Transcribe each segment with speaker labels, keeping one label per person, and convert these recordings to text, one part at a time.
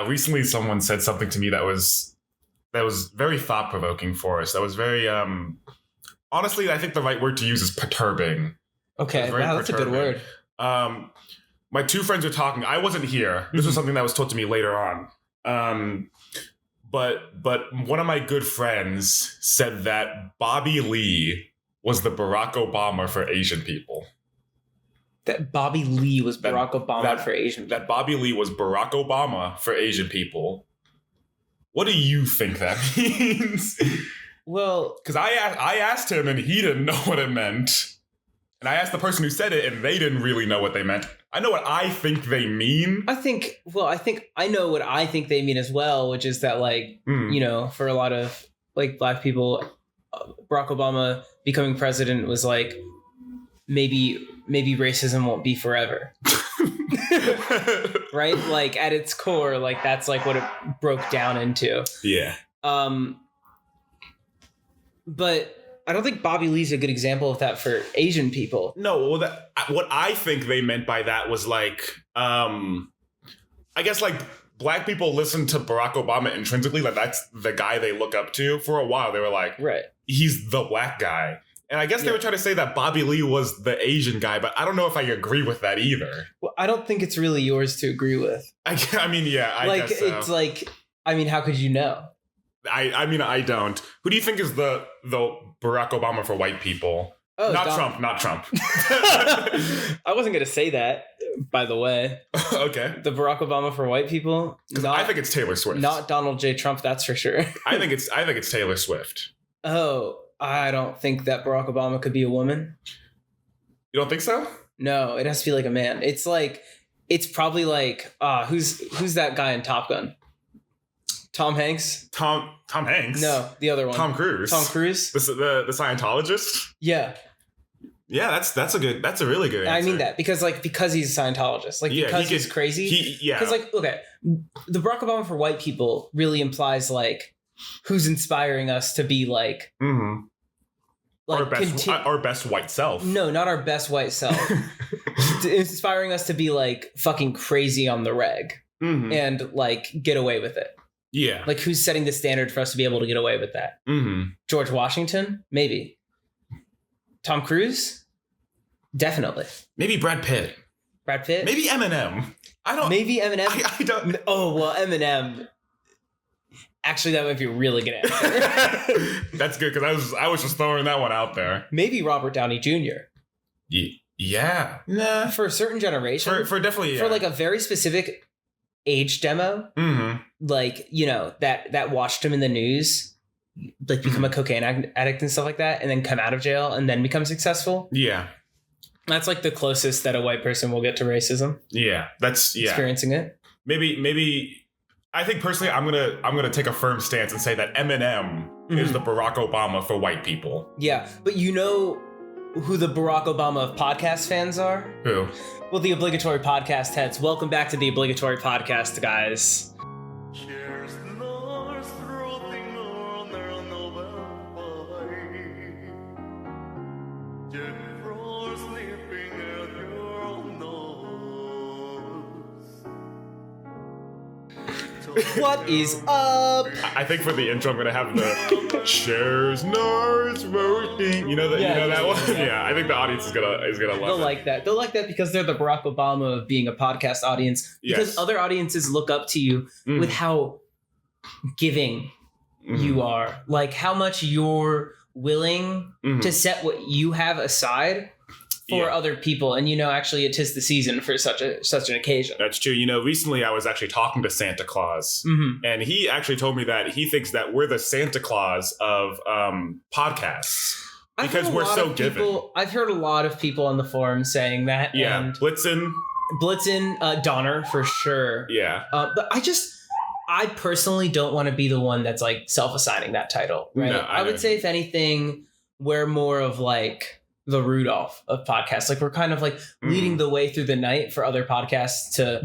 Speaker 1: Recently someone said something to me that was very thought-provoking for us. That was very, honestly, I think the right word to use is perturbing.
Speaker 2: Okay, wow, that's a good word.
Speaker 1: My two friends were talking. I wasn't here. This was something that was told to me later on. But one of my good friends said that Bobby Lee was the Barack Obama for Asian people.
Speaker 2: That Bobby Lee was Barack Obama for Asian people.
Speaker 1: That Bobby Lee was Barack Obama for Asian people. What do you think that means?
Speaker 2: Well,
Speaker 1: because I asked him and he didn't know what it meant. And I asked the person who said it and they didn't really know what they meant. I know what I think they mean.
Speaker 2: I know what I think they mean as well, which is that, like, you know, for a lot of, like, Black people, Barack Obama becoming president was like, maybe racism won't be forever. Right? Like, at its core, like, that's like what it broke down into.
Speaker 1: Yeah.
Speaker 2: But I don't think Bobby Lee's a good example of that for Asian people.
Speaker 1: No, well, what I think they meant by that was like, I guess like Black people listen to Barack Obama intrinsically, like that's the guy they look up to. For a while, they were like,
Speaker 2: right,
Speaker 1: he's the Black guy. And I guess they were trying to say that Bobby Lee was the Asian guy, but I don't know if I agree with that either.
Speaker 2: Well, I don't think it's really yours to agree with.
Speaker 1: I mean, yeah, I guess so.
Speaker 2: It's like, I mean, how could you know?
Speaker 1: I mean, I don't. Who do you think is the Barack Obama for white people? Oh, not Trump.
Speaker 2: I wasn't going to say that, by the way.
Speaker 1: Okay.
Speaker 2: The Barack Obama for white people?
Speaker 1: I think it's Taylor Swift.
Speaker 2: Not Donald J. Trump, that's for sure.
Speaker 1: I think it's Taylor Swift.
Speaker 2: Oh, I don't think that Barack Obama could be a woman.
Speaker 1: You don't think so?
Speaker 2: No, it has to be like a man. It's like, it's probably like, who's that guy in Top Gun? Tom Hanks?
Speaker 1: Tom Hanks?
Speaker 2: No, the other one.
Speaker 1: Tom Cruise.
Speaker 2: Tom Cruise?
Speaker 1: The Scientologist?
Speaker 2: Yeah.
Speaker 1: Yeah, that's a really good answer.
Speaker 2: I mean that because he's a Scientologist. Like, yeah, because he's crazy. Because, like, okay, the Barack Obama for white people really implies, like, who's inspiring us to be, like...
Speaker 1: Mm-hmm. Like our best white self.
Speaker 2: No, not our best white self. Inspiring us to be, like, fucking crazy on the reg.
Speaker 1: Mm-hmm.
Speaker 2: And, like, get away with it.
Speaker 1: Yeah.
Speaker 2: Like, who's setting the standard for us to be able to get away with that?
Speaker 1: Mm-hmm.
Speaker 2: George Washington? Maybe. Tom Cruise? Definitely.
Speaker 1: Maybe Brad Pitt.
Speaker 2: Brad Pitt?
Speaker 1: Maybe Eminem.
Speaker 2: Maybe Eminem?
Speaker 1: I don't...
Speaker 2: Oh, well, Eminem... Actually, that might be a really good answer.
Speaker 1: That's good, because I was just throwing that one out there.
Speaker 2: Maybe Robert Downey Jr.
Speaker 1: Yeah. Nah.
Speaker 2: For a certain generation.
Speaker 1: For definitely, yeah.
Speaker 2: For, like, a very specific... age demo, like, you know, that watched him in the news, like, become a cocaine addict and stuff like that, and then come out of jail and then become successful.
Speaker 1: Yeah,
Speaker 2: that's like the closest that a white person will get to racism.
Speaker 1: Yeah, that's
Speaker 2: experiencing it.
Speaker 1: Maybe. I think personally, I'm gonna take a firm stance and say that Eminem is the Barack Obama for white people.
Speaker 2: Yeah, but you know who the Barack Obama of podcast fans are?
Speaker 1: Who?
Speaker 2: Well, the Obligatory Podcast heads. Welcome back to the Obligatory Podcast, guys. What is up?
Speaker 1: I think for the intro, I'm gonna have the chairs, nose roasting. You know that. You know that one. Yeah, I think the audience is gonna love it.
Speaker 2: They'll like that. They'll like that because they're the Barack Obama of being a podcast audience. Because other audiences look up to you with how giving you are, like how much you're willing to set what you have aside for other people. And, you know, actually it is the season for such an occasion.
Speaker 1: That's true. You know, recently I was actually talking to Santa Claus and he actually told me that he thinks that we're the Santa Claus of podcasts because we're so giving.
Speaker 2: I've heard a lot of people on the forum saying that.
Speaker 1: Yeah.
Speaker 2: And
Speaker 1: Blitzen,
Speaker 2: Donner for sure.
Speaker 1: Yeah.
Speaker 2: But I personally don't want to be the one that's like self-assigning that title. Right. No, I would say if anything, we're more of like the Rudolph of podcasts. Like we're kind of like leading the way through the night for other podcasts to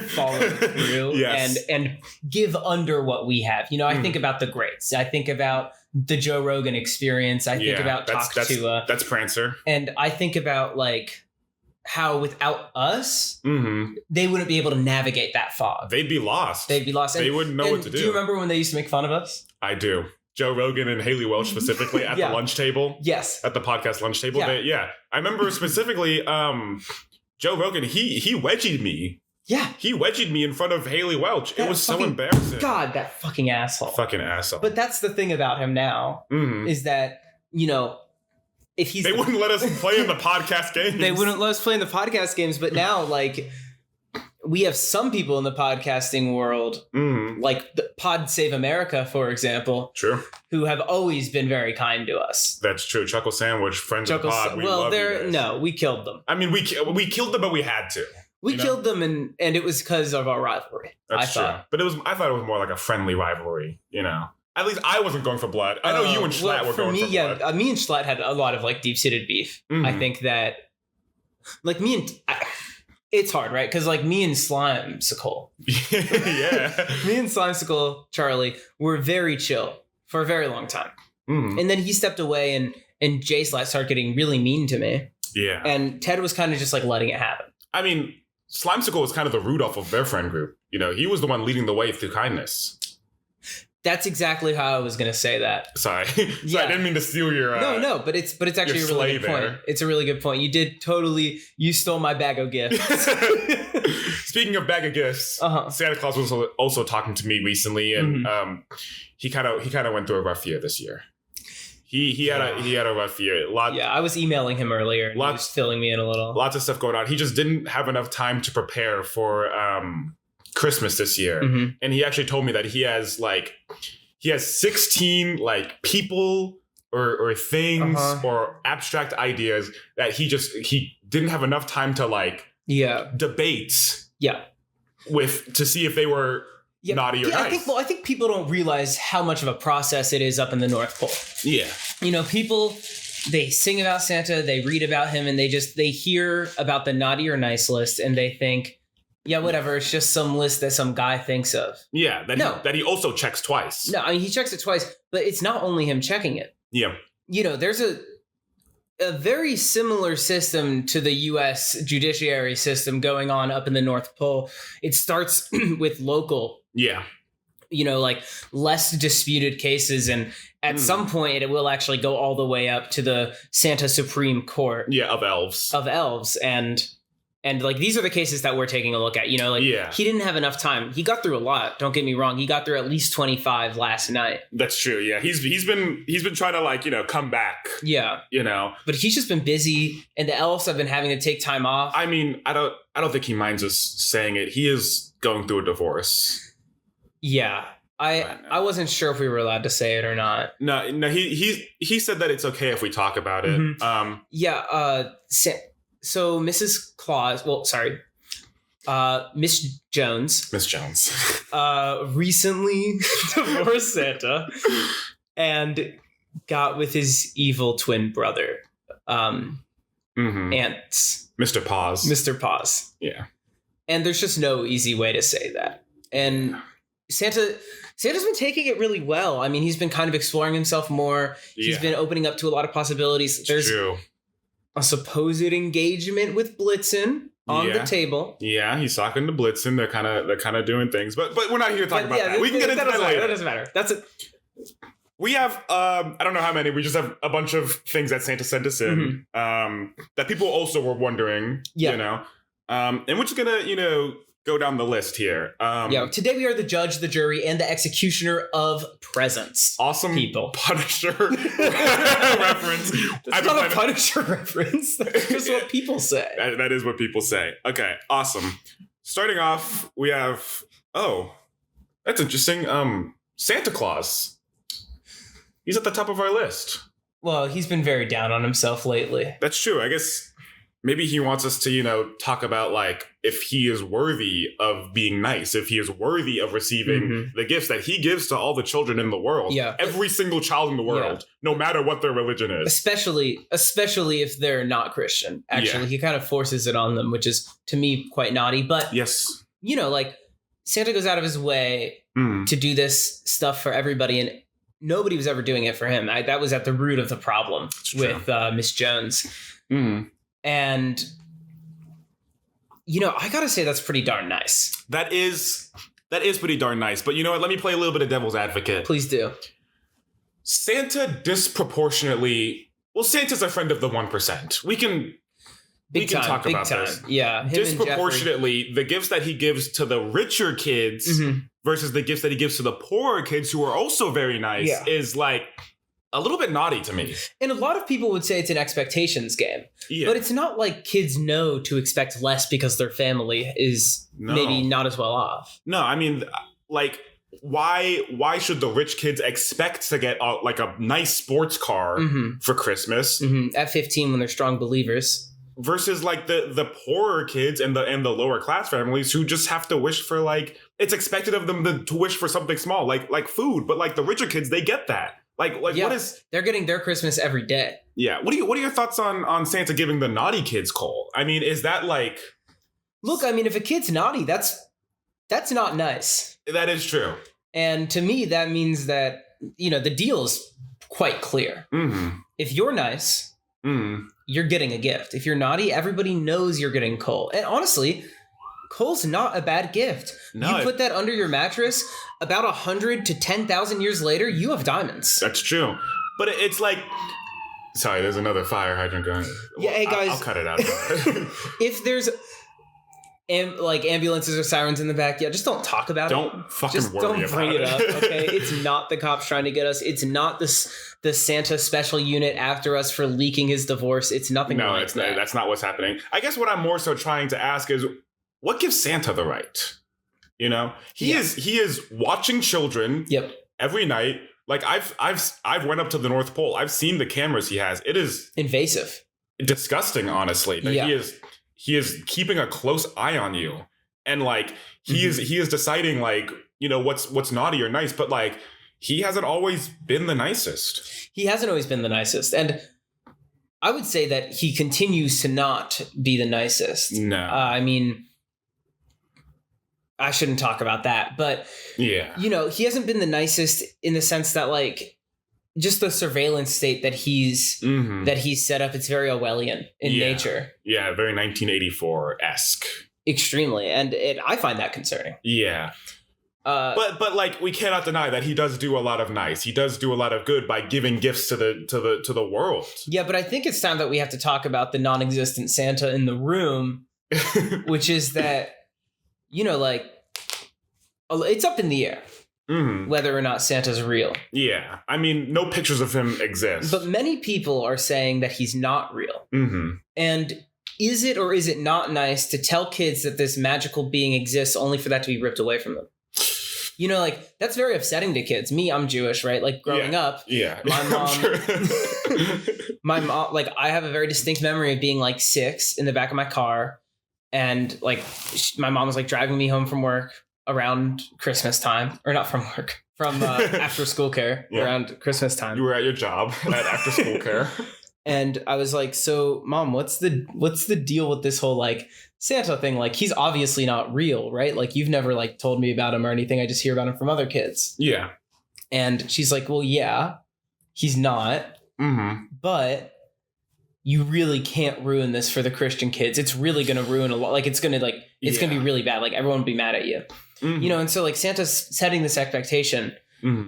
Speaker 2: follow through and give under what we have. You know, I think about the greats. I think about the Joe Rogan Experience. I think about Talk to
Speaker 1: that's Prancer.
Speaker 2: And I think about like how without us,
Speaker 1: Mm-hmm.
Speaker 2: they wouldn't be able to navigate that fog.
Speaker 1: They'd be lost.
Speaker 2: They'd be lost.
Speaker 1: They wouldn't know what to do.
Speaker 2: Do you remember when they used to make fun of us?
Speaker 1: I do. Joe Rogan and Haley Welch specifically at the lunch table.
Speaker 2: Yes.
Speaker 1: At the podcast lunch table.
Speaker 2: Yeah.
Speaker 1: I remember specifically Joe Rogan, he wedgied me.
Speaker 2: Yeah.
Speaker 1: He wedgied me in front of Haley Welch. It was so embarrassing.
Speaker 2: God, that fucking asshole.
Speaker 1: Fucking asshole.
Speaker 2: But that's the thing about him now, is that, if he's...
Speaker 1: They wouldn't let us play in the podcast games.
Speaker 2: They wouldn't let us play in the podcast games, but now, like, we have some people in the podcasting world, like the Pod Save America, for example, who have always been very kind to us.
Speaker 1: That's true. Chuckle Sandwich, friends of the pod, we love you guys.
Speaker 2: No, we killed them.
Speaker 1: I mean, we killed them, but we had to.
Speaker 2: We killed them, and it was because of our rivalry.
Speaker 1: That's true. But I thought it was more like a friendly rivalry, At least I wasn't going for blood. I know you and Schlatt were going for blood.
Speaker 2: Yeah, me and Schlatt had a lot of like deep-seated beef. I think that, like it's hard, right? Because like me and Slimesicle, me and Slimesicle Charlie were very chill for a very long time, and then he stepped away, and Jay Schlatt started getting really mean to me.
Speaker 1: Yeah,
Speaker 2: and Ted was kind of just like letting it happen.
Speaker 1: I mean, Slimesicle was kind of the Rudolph of their friend group. He was the one leading the way through kindness. That's
Speaker 2: exactly how I was going to say that.
Speaker 1: Sorry. I didn't mean to steal your...
Speaker 2: No, but it's actually a really good point. It's a really good point. You stole my bag of gifts.
Speaker 1: Speaking of bag of gifts, Santa Claus was also talking to me recently, and he kind of went through a rough year this year. He had a rough year.
Speaker 2: I was emailing him earlier, and he was filling me in a little.
Speaker 1: Lots of stuff going on. He just didn't have enough time to prepare for Christmas this year, and he actually told me that he has 16 like people or things or abstract ideas that he didn't have enough time to debate to see if they were naughty or nice.
Speaker 2: I think people don't realize how much of a process it is up in the North Pole.
Speaker 1: Yeah,
Speaker 2: people, they sing about Santa, they read about him, and they hear about the naughty or nice list, and they think, yeah, whatever. It's just some list that some guy thinks of.
Speaker 1: Yeah, that he also checks twice.
Speaker 2: No, I mean, he checks it twice, but it's not only him checking it.
Speaker 1: Yeah.
Speaker 2: There's a very similar system to the U.S. judiciary system going on up in the North Pole. It starts with local. Yeah. Like less disputed cases. And at some point, it will actually go all the way up to the Santa Supreme Court.
Speaker 1: Yeah, of elves.
Speaker 2: And like, these are the cases that we're taking a look at, he didn't have enough time. He got through a lot. Don't get me wrong. He got through at least 25 last night.
Speaker 1: That's true. Yeah. He's been trying to come back.
Speaker 2: Yeah. But he's just been busy, and the elves have been having to take time off.
Speaker 1: I mean, I don't think he minds us saying it. He is going through a divorce. Yeah.
Speaker 2: I wasn't sure if we were allowed to say it or not.
Speaker 1: No, he said that it's okay if we talk about it.
Speaker 2: So Mrs. Claus, Miss Jones. Recently divorced Santa and got with his evil twin brother, Ants.
Speaker 1: Mr.
Speaker 2: Paws.
Speaker 1: Yeah.
Speaker 2: And there's just no easy way to say that. And Santa's been taking it really well. I mean, he's been kind of exploring himself more. He's been opening up to a lot of possibilities. There's true. A supposed engagement with Blitzen on the table.
Speaker 1: Yeah, he's talking to Blitzen. They're kind of doing things, but we're not here to talk about that. We can get into that later.
Speaker 2: That doesn't matter. That's it.
Speaker 1: We have I don't know how many. We just have a bunch of things that Santa sent us in that people also were wondering. Yeah. And we're just gonna go down the list here.
Speaker 2: Today we are the judge, the jury, and the executioner of presents.
Speaker 1: Awesome
Speaker 2: people.
Speaker 1: Punisher reference.
Speaker 2: That's not a Punisher reference. That's just what people say.
Speaker 1: That is what people say. Okay, awesome. Starting off, we have that's interesting. Santa Claus. He's at the top of our list.
Speaker 2: Well, he's been very down on himself lately.
Speaker 1: That's true. I guess maybe he wants us to, talk about if he is worthy of being nice, if he is worthy of receiving the gifts that he gives to all the children in the world. Yeah. Every single child in the world, no matter what their religion is.
Speaker 2: Especially if they're not Christian. Actually, he kind of forces it on them, which is to me quite naughty. But
Speaker 1: yes,
Speaker 2: Santa goes out of his way to do this stuff for everybody, and nobody was ever doing it for him. That was at the root of the problem with Miss Jones. And I gotta say that's pretty darn nice.
Speaker 1: That is pretty darn nice. But you know what? Let me play a little bit of devil's advocate.
Speaker 2: Please do.
Speaker 1: Santa disproportionately... Well, Santa's a friend of the 1%. We can talk about this.
Speaker 2: Yeah.
Speaker 1: Disproportionately, the gifts that he gives to the richer kids versus the gifts that he gives to the poorer kids who are also very nice is like a little bit naughty to me.
Speaker 2: And a lot of people would say it's an expectations game. Yeah. But it's not like kids know to expect less because their family is maybe not as well off.
Speaker 1: No, I mean, like... Why should the rich kids expect to get like a nice sports car for Christmas
Speaker 2: at 15 when they're strong believers
Speaker 1: versus like the poorer kids and the lower class families who just have to wish for like it's expected of them to wish for something small like food, but like the richer kids, they get that. Like what is
Speaker 2: they're getting their Christmas every day.
Speaker 1: Yeah. What are your thoughts on Santa giving the naughty kids coal? I mean, is that like...
Speaker 2: Look, I mean, if a kid's naughty, that's not nice.
Speaker 1: That is true.
Speaker 2: And to me, that means that, the deal is quite clear. If you're nice, you're getting a gift. If you're naughty, everybody knows you're getting coal. And honestly, coal's not a bad gift. No, you put that under your mattress, about 100 to 10,000 years later, you have diamonds.
Speaker 1: That's true. But it's like... Sorry, there's another fire hydrant going.
Speaker 2: Yeah, hey guys.
Speaker 1: I'll cut it out.
Speaker 2: If there's... ambulances or sirens in the back, just don't talk about it.
Speaker 1: Don't fucking
Speaker 2: just
Speaker 1: worry
Speaker 2: don't
Speaker 1: about
Speaker 2: bring
Speaker 1: it.
Speaker 2: Up, okay? It's not the cops trying to get us. It's not the Santa special unit after us for leaking his divorce. It's nothing like that.
Speaker 1: No, that's not what's happening. I guess what I'm more so trying to ask is, what gives Santa the right? He is watching children every night. Like I've went up to the North Pole. I've seen the cameras he has. It is
Speaker 2: invasive,
Speaker 1: disgusting, honestly. He is keeping a close eye on you, and like he is deciding like what's naughty or nice, but like he hasn't always been the nicest.
Speaker 2: He hasn't always been the nicest, and I would say that he continues to not be the nicest.
Speaker 1: No,
Speaker 2: I mean, I shouldn't talk about that, but
Speaker 1: yeah,
Speaker 2: he hasn't been the nicest in the sense that like. Just the surveillance state that he's set up, it's very Orwellian in nature.
Speaker 1: Yeah, very 1984-esque.
Speaker 2: Extremely, and I find that concerning.
Speaker 1: Yeah, but like we cannot deny that he does do a lot of nice. He does do a lot of good by giving gifts to the world.
Speaker 2: Yeah, but I think it's time that we have to talk about the non-existent Santa in the room, which is that like it's up in the air. Whether or not Santa's real.
Speaker 1: Yeah. I mean, no pictures of him exist.
Speaker 2: But many people are saying that he's not real. And is it or is it not nice to tell kids that this magical being exists only for that to be ripped away from them? Like, that's very upsetting to kids. Me, I'm Jewish, right? Like, growing up, my mom, like, I have a very distinct memory of being, like, 6 in the back of my car. And, like, my mom was, like, driving me home from work around Christmas time, or not from work, from after school care around Christmas time.
Speaker 1: You were at your job at after school care.
Speaker 2: And I was like, so Mom, what's the deal with this whole like Santa thing? Like, he's obviously not real, right? Like, you've never like told me about him or anything. I just hear about him from other kids.
Speaker 1: Yeah.
Speaker 2: And she's like, well, yeah, he's not. But you really can't ruin this for the Christian kids. It's really going to ruin a lot. Like, it's going to be really bad. Like, everyone will be mad at you. And so like Santa's setting this expectation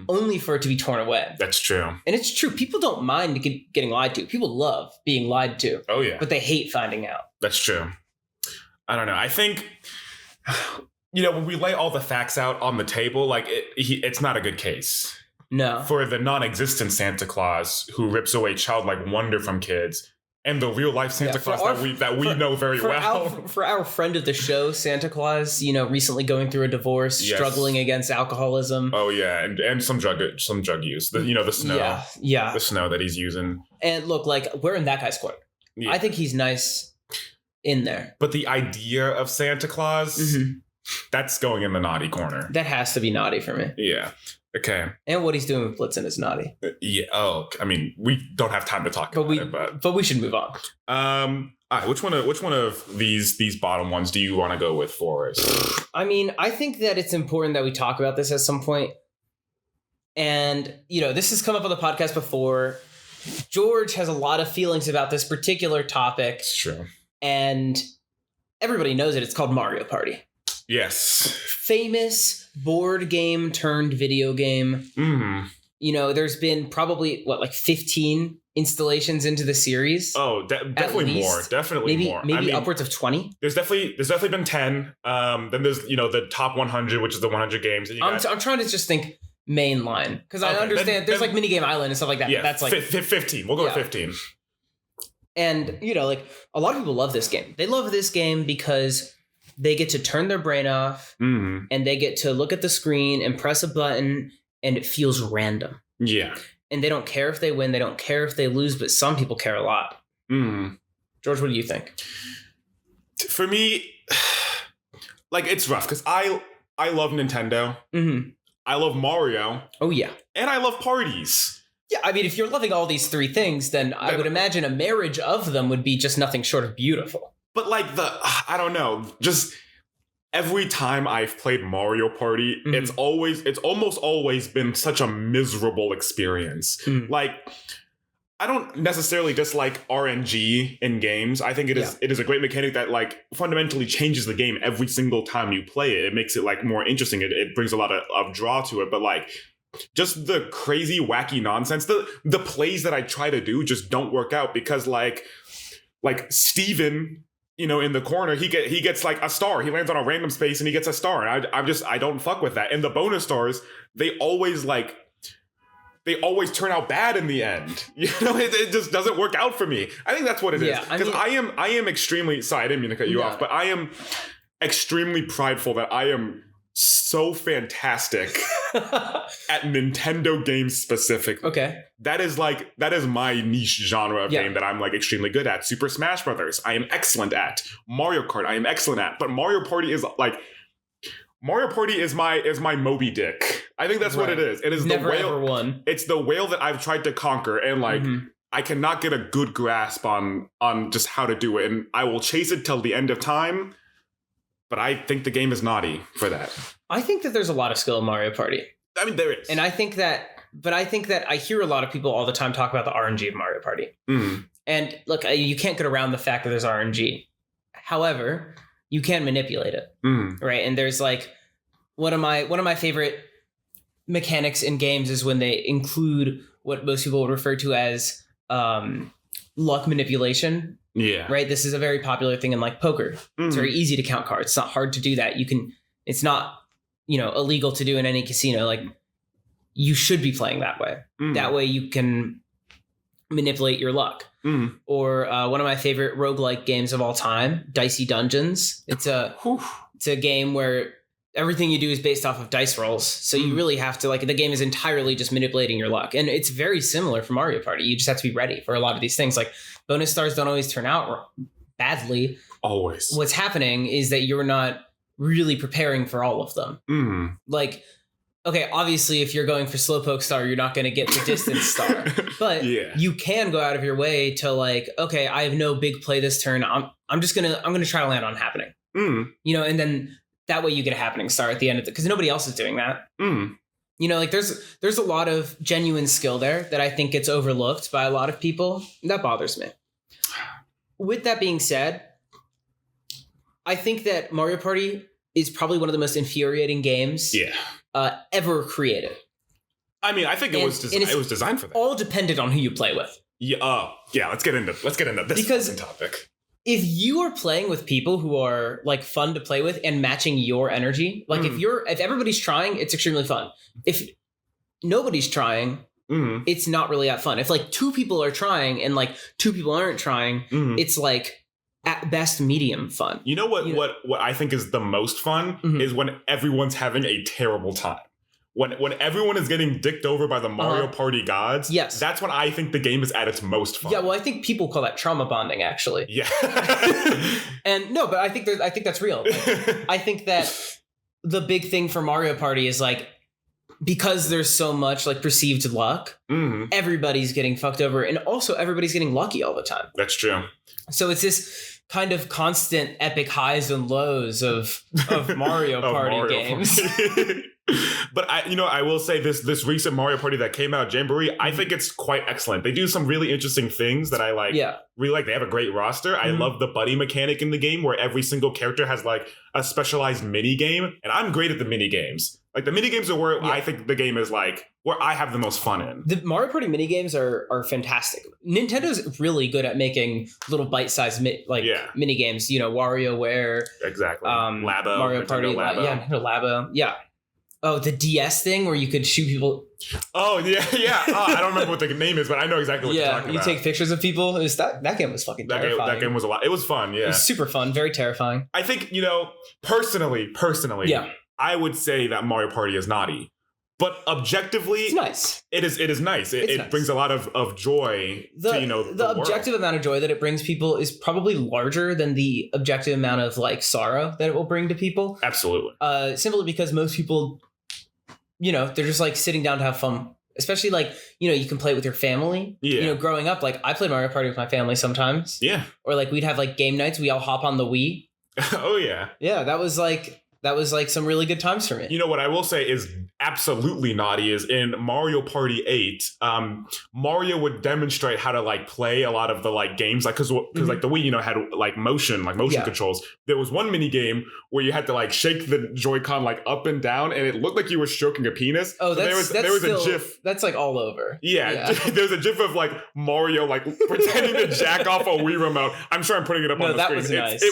Speaker 2: only for it to be torn away.
Speaker 1: That's true.
Speaker 2: And it's true. People don't mind getting lied to. People love being lied to.
Speaker 1: Oh, yeah.
Speaker 2: But they hate finding out.
Speaker 1: That's true. I don't know. I think, when we lay all the facts out on the table, like it's not a good case.
Speaker 2: No.
Speaker 1: For the non-existent Santa Claus who rips away childlike wonder from kids. And the real life Santa Claus that we know very well.
Speaker 2: For our friend of the show, Santa Claus, recently going through a divorce, struggling against alcoholism.
Speaker 1: Oh yeah, and some drug use. The snow.
Speaker 2: Yeah.
Speaker 1: The snow that he's using.
Speaker 2: And look, like we're in that guy's corner. Yeah. I think he's nice in there.
Speaker 1: But the idea of Santa Claus, that's going in the naughty corner.
Speaker 2: That has to be naughty for me.
Speaker 1: Yeah. Okay.
Speaker 2: And what he's doing with Blitzen is naughty.
Speaker 1: Yeah. Oh, I mean, we don't have time to talk about it,
Speaker 2: but we should move on.
Speaker 1: All right. Which one of these bottom ones do you want to go with, Forrest?
Speaker 2: I mean, I think that it's important that we talk about this at some point. And, this has come up on the podcast before. George has a lot of feelings about this particular topic.
Speaker 1: It's true.
Speaker 2: And everybody knows it. It's called Mario Party.
Speaker 1: Yes.
Speaker 2: Famous board game turned video game. You know, there's been probably, 15 installations into the series?
Speaker 1: Oh, definitely more. Definitely more.
Speaker 2: Maybe upwards of 20?
Speaker 1: There's definitely been 10. Then there's, the top 100, which is the 100 games. And
Speaker 2: I'm trying to just think mainline. Because I understand there's like Minigame Island and stuff like that.
Speaker 1: Yeah,
Speaker 2: that's like
Speaker 1: 15. We'll go with 15.
Speaker 2: And, a lot of people love this game. They love this game because they get to turn their brain off and they get to look at the screen and press a button and it feels random.
Speaker 1: Yeah.
Speaker 2: And they don't care if they win. They don't care if they lose, but some people care a lot. George, what do you think?
Speaker 1: For me, it's rough because I love Nintendo. I love Mario.
Speaker 2: Oh, yeah.
Speaker 1: And I love parties.
Speaker 2: Yeah, I mean, if you're loving all these three things, then I would imagine a marriage of them would be just nothing short of beautiful.
Speaker 1: But I don't know, just every time I've played Mario Party, it's almost always been such a miserable experience. I don't necessarily dislike RNG in games. I think it is a great mechanic that fundamentally changes the game every single time you play it. It makes it more interesting. It brings a lot of draw to it, but just the crazy wacky nonsense, the plays that I try to do just don't work out because Steven, in the corner, he gets a star. He lands on a random space and he gets a star. And I don't fuck with that. And the bonus stars, they always turn out bad in the end. It just doesn't work out for me. I think that's what it is. Because I am extremely, sorry, I didn't mean to cut you off, but I am extremely prideful that I am so fantastic at Nintendo games specifically.
Speaker 2: Okay.
Speaker 1: That is my niche genre of game that I'm extremely good at. Super Smash Brothers, I am excellent at. Mario Kart, I am excellent at. But Mario Party is my Moby Dick. I think that's what it is. It is
Speaker 2: never
Speaker 1: the whale.
Speaker 2: Ever won.
Speaker 1: It's the whale that I've tried to conquer, and I cannot get a good grasp on just how to do it. And I will chase it till the end of time. But I think the game is naughty for that.
Speaker 2: I think that there's a lot of skill in Mario Party.
Speaker 1: I mean, there is.
Speaker 2: And I think that I hear a lot of people all the time talk about the RNG of Mario Party. And look, you can't get around the fact that there's RNG. However, you can manipulate it. Right. And there's one of my favorite mechanics in games is when they include what most people would refer to as luck manipulation.
Speaker 1: Yeah.
Speaker 2: Right. This is a very popular thing in poker. It's very easy to count cards. It's not hard to do that. It's not, illegal to do in any casino. You should be playing that way. That way you can manipulate your luck. Or one of my favorite roguelike games of all time, Dicey Dungeons. It's a game where everything you do is based off of dice rolls. So you really have to the game is entirely just manipulating your luck. And it's very similar for Mario Party. You just have to be ready for a lot of these things. Bonus stars don't always turn out badly.
Speaker 1: Always. What's
Speaker 2: happening is that you're not really preparing for all of them. Okay, obviously if you're going for Slowpoke Star, you're not going to get the Distance Star. But you can go out of your way to okay, I have no big play this turn. I'm going to try to land on Happening. And then that way you get a Happening Star at the end of it because nobody else is doing that. There's a lot of genuine skill there that I think gets overlooked by a lot of people. That bothers me. With that being said, I think that Mario Party is probably one of the most infuriating games ever created.
Speaker 1: I mean, I think it was designed for that.
Speaker 2: All dependent on who you play with.
Speaker 1: Yeah. Let's get into this topic.
Speaker 2: If you are playing with people who are fun to play with and matching your energy, if everybody's trying, it's extremely fun. If nobody's trying, it's not really that fun. If two people are trying and two people aren't trying, it's at best medium fun.
Speaker 1: You know what I think is the most fun is when everyone's having a terrible time. When everyone is getting dicked over by the Mario Party gods, that's when I think the game is at its most fun.
Speaker 2: Yeah, well, I think people call that trauma bonding, actually.
Speaker 1: Yeah.
Speaker 2: And no, but I think that's real. I think that the big thing for Mario Party is because there's so much perceived luck, everybody's getting fucked over, and also everybody's getting lucky all the time.
Speaker 1: That's true.
Speaker 2: So it's this kind of constant epic highs and lows of Mario Party games.
Speaker 1: But I will say this recent Mario Party that came out, Jamboree, I think it's quite excellent. They do some really interesting things that I like. Yeah. Really like. They have a great roster. I love the buddy mechanic in the game where every single character has like a specialized mini game, and I'm great at the mini games. Like the mini games are where I think the game is like where I have the most fun in.
Speaker 2: The Mario Party mini games are fantastic. Nintendo's really good at making little bite-sized mini games. WarioWare.
Speaker 1: Exactly. Labo.
Speaker 2: Mario Party. Nintendo Labo. Yeah. Oh, the DS thing where you could shoot people.
Speaker 1: Oh, yeah. I don't remember what the name is, but I know exactly what you're talking about.
Speaker 2: You take pictures of people. That game was fucking terrifying.
Speaker 1: That game was a lot. It was fun, yeah.
Speaker 2: It was super fun, very terrifying.
Speaker 1: I think, personally, I would say that Mario Party is naughty. But objectively,
Speaker 2: it's nice.
Speaker 1: It is nice. It nice. Brings a lot of joy to
Speaker 2: the objective amount of joy that it brings people is probably larger than the objective amount of like sorrow that it will bring to people.
Speaker 1: Absolutely.
Speaker 2: Simply because most people, they're just like sitting down to have fun. Especially like, you can play it with your family. Yeah. Growing up, like I played Mario Party with my family sometimes. Yeah. Or like we'd have like game nights. We all hop on the Wii.
Speaker 1: Oh yeah.
Speaker 2: Yeah, that was like some really good times for me.
Speaker 1: What I will say is absolutely naughty is in Mario Party 8, Mario would demonstrate how to like play a lot of the like games, like because like the Wii, had like motion controls. There was one mini game where you had to like shake the Joy-Con like up and down, and it looked like you were stroking a penis.
Speaker 2: Oh,
Speaker 1: so there was a GIF.
Speaker 2: That's like all over.
Speaker 1: Yeah. There's a GIF of like Mario like pretending to jack off a Wii remote. I'm sure I'm putting it up on the screen.
Speaker 2: Was nice.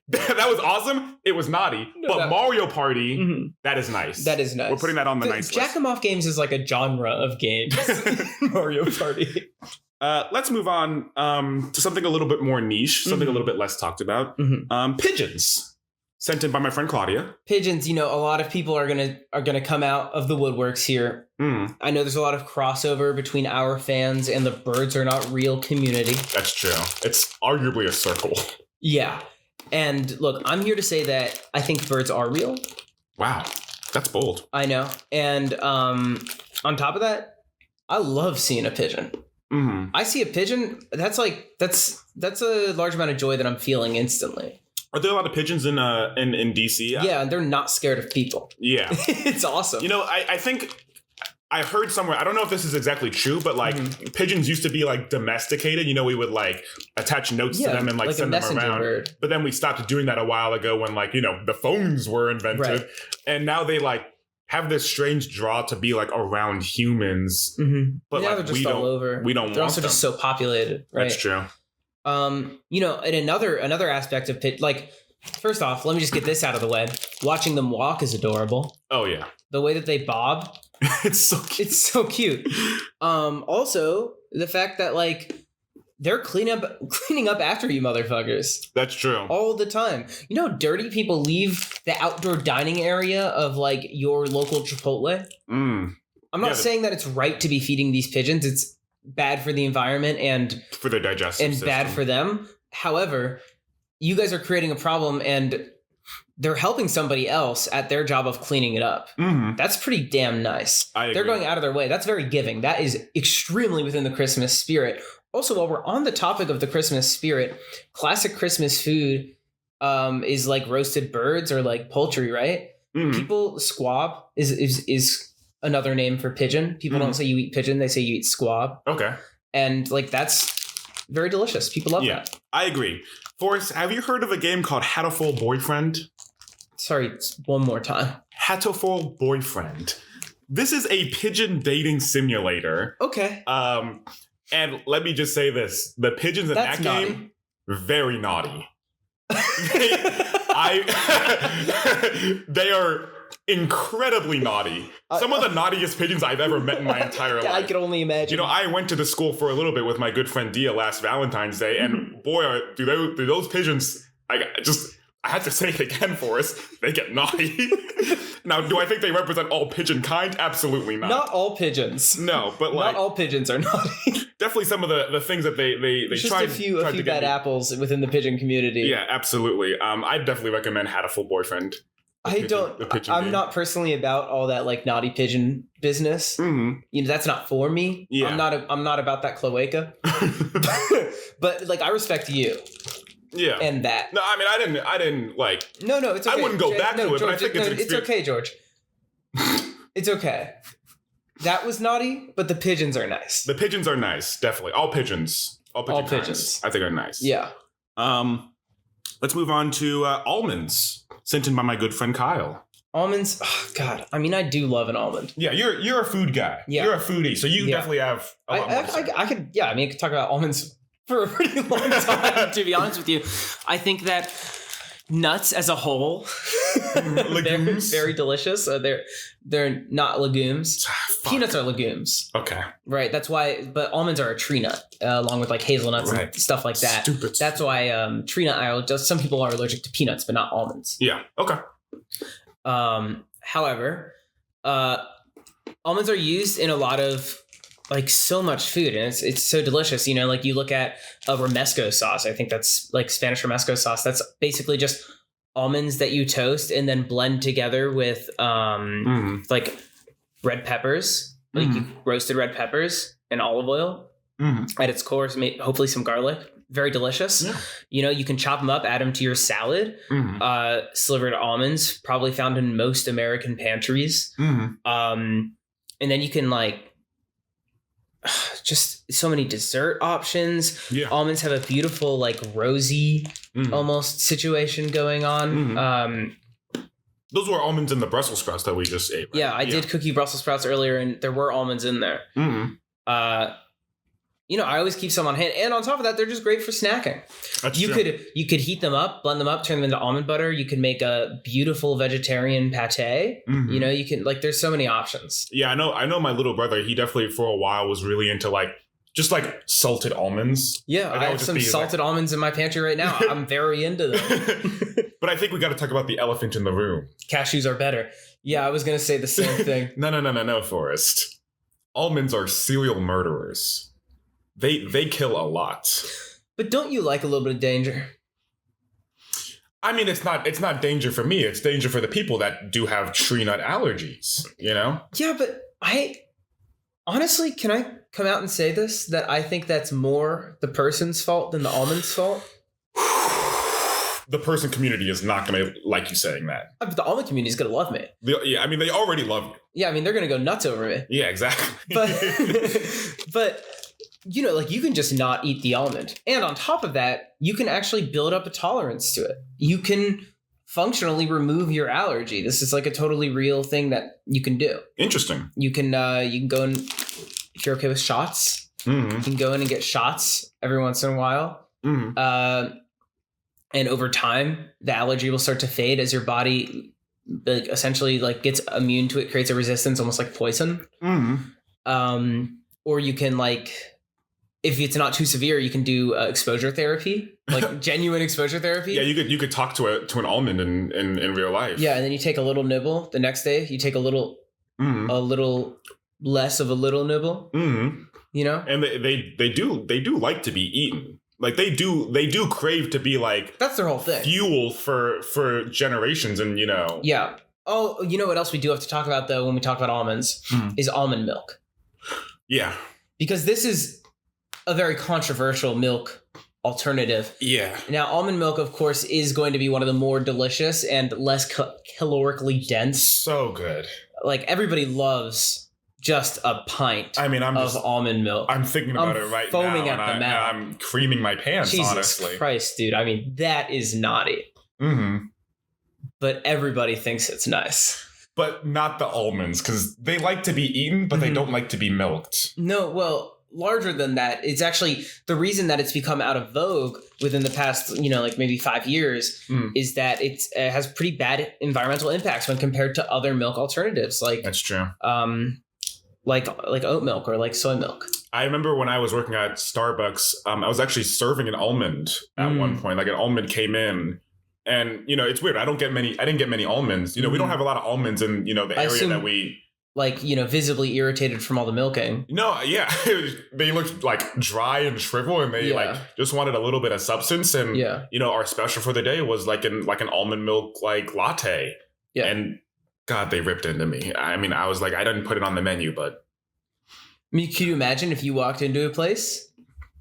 Speaker 1: That was awesome. It was naughty, but Mario Party, that is nice.
Speaker 2: That is nice.
Speaker 1: We're putting that on the nice list.
Speaker 2: Jack 'em off games is like a genre of games. Mario Party.
Speaker 1: Let's move on to something a little bit more niche, something a little bit less talked about. Pigeons. Sent in by my friend Claudia.
Speaker 2: Pigeons, a lot of people are gonna come out of the woodworks here. I know there's a lot of crossover between our fans and the Birds Are Not Real community.
Speaker 1: That's true. It's arguably a circle.
Speaker 2: Yeah. And look, I'm here to say that I think birds are real. Wow.
Speaker 1: That's bold.
Speaker 2: I know. And on top of that, I love seeing a pigeon. I see a pigeon. That's a large amount of joy that I'm feeling instantly.
Speaker 1: Are there a lot of pigeons in DC?
Speaker 2: Yeah, and they're not scared of people. Yeah. It's awesome.
Speaker 1: I think I heard somewhere, I don't know if this is exactly true, but like pigeons used to be like domesticated. We would like attach notes to them and like send them around. Bird. But then we stopped doing that a while ago when like, the phones were invented. Right. And now they like have this strange draw to be like around humans. But
Speaker 2: now they're just all over.
Speaker 1: We don't
Speaker 2: They're
Speaker 1: want
Speaker 2: also
Speaker 1: them.
Speaker 2: Just so populated. Right?
Speaker 1: That's true.
Speaker 2: And another aspect of like, first off, let me just get this out of the way. Watching them walk is adorable.
Speaker 1: Oh yeah.
Speaker 2: The way that they bob.
Speaker 1: It's so cute.
Speaker 2: It's so cute. Also, the fact that like they're cleaning up after you motherfuckers.
Speaker 1: That's true.
Speaker 2: All the time. Dirty people leave the outdoor dining area of like your local Chipotle. I'm not saying that it's right to be feeding these pigeons. It's bad for the environment and
Speaker 1: for their digestive system.
Speaker 2: Bad for them. However, you guys are creating a problem and they're helping somebody else at their job of cleaning it up. That's pretty damn nice. They're going out of their way. That's very giving. That is extremely within the Christmas spirit. Also, while we're on the topic of the Christmas spirit, classic Christmas food is like roasted birds or like poultry, right? People, squab is another name for pigeon. People don't say you eat pigeon. They say you eat squab. Okay. And like that's very delicious. People love that.
Speaker 1: I agree. Forrest, have you heard of a game called Hatoful Boyfriend?
Speaker 2: Sorry, one more time.
Speaker 1: Hatoful Boyfriend. This is a pigeon dating simulator. Okay. And let me just say this. The pigeons in that game, very naughty. They are incredibly naughty. Some of the naughtiest pigeons I've ever met in my entire life.
Speaker 2: I can only imagine.
Speaker 1: I went to the school for a little bit with my good friend Dia last Valentine's Day, and boy, do those pigeons, I had to say it again for us, they get naughty. Now, do I think they represent all pigeon kind? Absolutely not.
Speaker 2: Not all pigeons.
Speaker 1: No, but like...
Speaker 2: Not all pigeons are naughty.
Speaker 1: Definitely some of the things that they
Speaker 2: just
Speaker 1: tried...
Speaker 2: a few bad apples within the pigeon community.
Speaker 1: Yeah, absolutely. I'd definitely recommend Hatoful Boyfriend.
Speaker 2: I'm not personally about all that like naughty pigeon business. That's not for me. Yeah. I'm not about that cloaca. But like I respect you.
Speaker 1: Yeah.
Speaker 2: And that.
Speaker 1: No, I mean I didn't like.
Speaker 2: No, it's okay.
Speaker 1: I wouldn't go back to it, but I think it's an experience.
Speaker 2: It's okay, George. It's okay. That was naughty, but the pigeons are nice.
Speaker 1: The pigeons are nice, definitely. All pigeons. All pigeons. I think are nice.
Speaker 2: Yeah.
Speaker 1: Let's move on to almonds, sent in by my good friend Kyle.
Speaker 2: Almonds, oh God. I mean, I do love an almond.
Speaker 1: Yeah, you're a food guy. Yeah. You're a foodie, so you definitely have a lot more to say.
Speaker 2: I could talk about almonds for a pretty long time, to be honest with you. I think that nuts as a whole, they're very delicious. They're not legumes. Peanuts are legumes.
Speaker 1: Okay.
Speaker 2: Right, that's why, but almonds are a tree nut, along with like hazelnuts and stuff like that.
Speaker 1: Stupid.
Speaker 2: That's why tree nut, some people are allergic to peanuts, but not almonds.
Speaker 1: Yeah, okay.
Speaker 2: However, almonds are used in a lot of like so much food, and it's so delicious. You know, like you look at a romesco sauce. I think that's like Spanish romesco sauce. That's basically just almonds that you toast and then blend together with like red peppers, like roasted red peppers and olive oil at its core. Hopefully some garlic. Very delicious. Yeah. You know, you can chop them up, add them to your salad. Slivered almonds, probably found in most American pantries. And then you can like just so many dessert options. Yeah. Almonds have a beautiful like rosy almost situation going on.
Speaker 1: Those were almonds in the Brussels sprouts that we just ate. Right?
Speaker 2: Yeah, I did cook you Brussels sprouts earlier, and there were almonds in there. You know, I always keep some on hand, and on top of that, they're just great for snacking. That's true. You could heat them up, blend them up, turn them into almond butter. You can make a beautiful vegetarian pate. You know, you can like. There's so many options.
Speaker 1: Yeah, I know. My little brother, he definitely for a while was really into like just like salted almonds.
Speaker 2: Yeah, I have some salted almonds in my pantry right now. I'm very into them.
Speaker 1: But I think we got to talk about the elephant in the room.
Speaker 2: Cashews are better. Yeah, I was gonna say the same thing.
Speaker 1: No, Forrest. Almonds are serial murderers. They kill a lot.
Speaker 2: But don't you like a little bit of danger?
Speaker 1: I mean, it's not danger for me. It's danger for the people that do have tree nut allergies, you know?
Speaker 2: Yeah, but honestly, can I come out and say this? That I think that's more the person's fault than the almond's fault?
Speaker 1: The person community is not going to like you saying that.
Speaker 2: But the almond community is going to love me.
Speaker 1: Yeah, I mean, they already love you.
Speaker 2: Yeah, I mean, they're going to go nuts over me.
Speaker 1: Yeah, exactly.
Speaker 2: But you know, like you can just not eat the almond. And on top of that, you can actually build up a tolerance to it. You can functionally remove your allergy. This is like a totally real thing that you can do.
Speaker 1: Interesting.
Speaker 2: You can go in, if you're okay with shots, you can go in and get shots every once in a while. And over time, the allergy will start to fade as your body like essentially like gets immune to it, creates a resistance, almost like poison. Or you can like, if it's not too severe, you can do exposure therapy, like genuine exposure therapy.
Speaker 1: Yeah, you could talk to an almond in real life.
Speaker 2: Yeah, and then you take a little nibble. The next day, you take a little less of a little nibble. You know,
Speaker 1: and they do like to be eaten. Like they do crave to be like,
Speaker 2: that's their whole thing.
Speaker 1: Fuel for generations, and you know.
Speaker 2: Yeah. Oh, you know what else we do have to talk about though when we talk about almonds is almond milk. Yeah. Because this is a very controversial milk alternative. Yeah. Now, almond milk, of course, is going to be one of the more delicious and less calorically dense.
Speaker 1: So good.
Speaker 2: Like everybody loves just a pint of almond milk.
Speaker 1: I'm thinking about it right now. Foaming at the mouth. I'm creaming my pants,
Speaker 2: Jesus
Speaker 1: honestly.
Speaker 2: Christ, dude. I mean, that is naughty. But everybody thinks it's nice.
Speaker 1: But not the almonds, because they like to be eaten, but they don't like to be milked.
Speaker 2: No, well, larger than that, it's actually the reason that it's become out of vogue within the past, like maybe 5 years, is that it has pretty bad environmental impacts when compared to other milk alternatives. Like
Speaker 1: that's true.
Speaker 2: Like oat milk or like soy milk. I
Speaker 1: remember when I was working at Starbucks, I was actually serving an almond at one point. Like an almond came in. And, it's weird. I didn't get many almonds. We don't have a lot of almonds in, the area that we...
Speaker 2: Like, visibly irritated from all the milking.
Speaker 1: No, yeah. They looked like dry and shriveled and they just wanted a little bit of substance. And, our special for the day was like an almond milk like latte. Yeah. And God, they ripped into me. I mean, I was like, I didn't put it on the menu, but...
Speaker 2: I mean, can you imagine if you walked into a place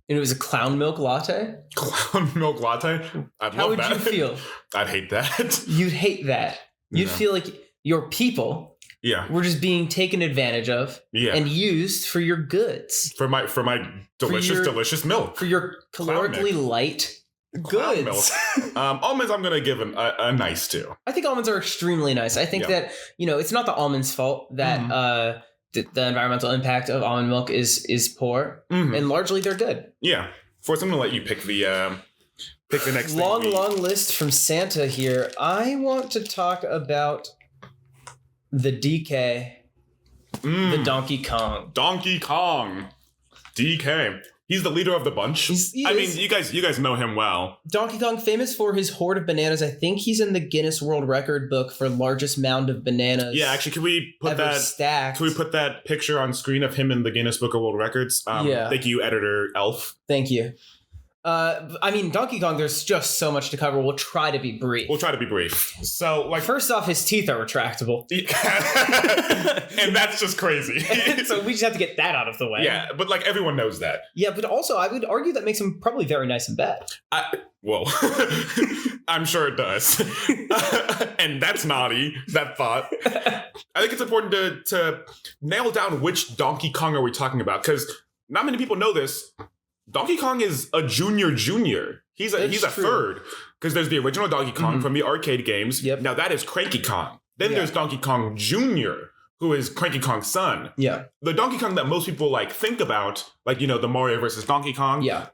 Speaker 2: and it was a clown milk latte?
Speaker 1: Clown milk latte?
Speaker 2: How would you feel?
Speaker 1: I'd hate that.
Speaker 2: You'd hate that. You'd feel like your people
Speaker 1: Yeah.
Speaker 2: We're just being taken advantage of and used for your goods.
Speaker 1: For my delicious milk.
Speaker 2: For your calorically light goods.
Speaker 1: Almonds I'm going to give a nice 2.
Speaker 2: I think almonds are extremely nice. I think that, it's not the almonds' fault that the environmental impact of almond milk is poor. And largely they're good.
Speaker 1: Yeah. Forrest, I'm going to let you pick the next
Speaker 2: long list from Santa here. I want to talk about the DK, the Donkey Kong.
Speaker 1: Donkey Kong. DK. He's the leader of the bunch. I mean, you guys know him well.
Speaker 2: Donkey Kong, famous for his hoard of bananas. I think he's in the Guinness World Record book for largest mound of bananas.
Speaker 1: Yeah, actually, can we put that picture on screen of him in the Guinness Book of World Records? Thank you, editor Elf.
Speaker 2: Thank you. I mean, Donkey Kong, there's just so much to cover. We'll try to be brief.
Speaker 1: So,
Speaker 2: first off, his teeth are retractable.
Speaker 1: And that's just crazy.
Speaker 2: So we just have to get that out of the way.
Speaker 1: Yeah, but everyone knows that.
Speaker 2: Yeah, but also I would argue that makes him probably very nice in bed.
Speaker 1: I'm sure it does. And that's naughty, that thought. I think it's important to nail down which Donkey Kong are we talking about, because not many people know this. Donkey Kong is a junior. He's a third, because there's the original Donkey Kong from the arcade games.
Speaker 2: Yep.
Speaker 1: Now that is Cranky Kong. Then there's Donkey Kong Jr., who is Cranky Kong's son.
Speaker 2: Yeah.
Speaker 1: The Donkey Kong that most people think about, the Mario versus Donkey Kong.
Speaker 2: Yeah.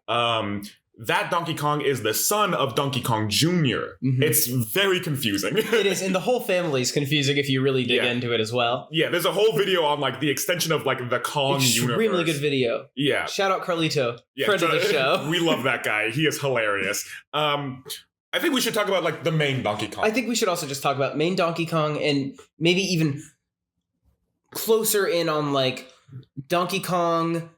Speaker 1: That Donkey Kong is the son of Donkey Kong Jr. It's very confusing.
Speaker 2: It is, and the whole family is confusing if you really dig into it as well.
Speaker 1: Yeah, there's a whole video on the extension of the Kong universe.
Speaker 2: Extremely good video.
Speaker 1: Yeah.
Speaker 2: Shout out Carlito, friend of the show.
Speaker 1: We love that guy. He is hilarious. I think we should talk about the main Donkey Kong.
Speaker 2: I think we should also just talk about main Donkey Kong and maybe even closer in on Donkey Kong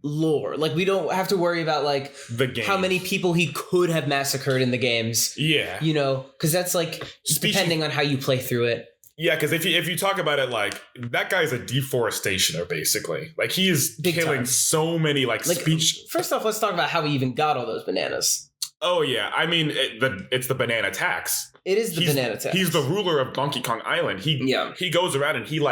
Speaker 2: lore. We don't have to worry about
Speaker 1: the game,
Speaker 2: how many people he could have massacred in the games.
Speaker 1: Yeah.
Speaker 2: Because that's depending on how you play through it.
Speaker 1: Yeah, because if you talk about it, that guy's a deforestationer, basically. He is killing so many speech.
Speaker 2: First off, let's talk about how he even got all those bananas.
Speaker 1: Oh yeah, I mean it's the banana tax.
Speaker 2: It is the banana tax.
Speaker 1: He's the ruler of Donkey Kong Island. He goes around and he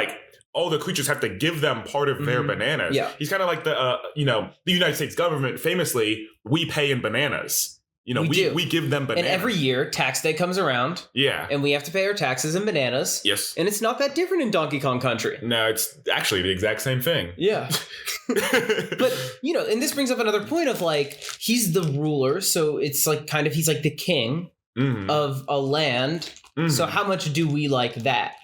Speaker 1: all the creatures have to give them part of their bananas.
Speaker 2: Yeah.
Speaker 1: He's kind of like the United States government. Famously, we pay in bananas. We give them bananas.
Speaker 2: And every year, tax day comes around.
Speaker 1: Yeah.
Speaker 2: And we have to pay our taxes in bananas.
Speaker 1: Yes.
Speaker 2: And it's not that different in Donkey Kong Country.
Speaker 1: No, it's actually the exact same thing.
Speaker 2: Yeah. But, and this brings up another point of he's the ruler. So it's he's the king of a land. So how much do we like that?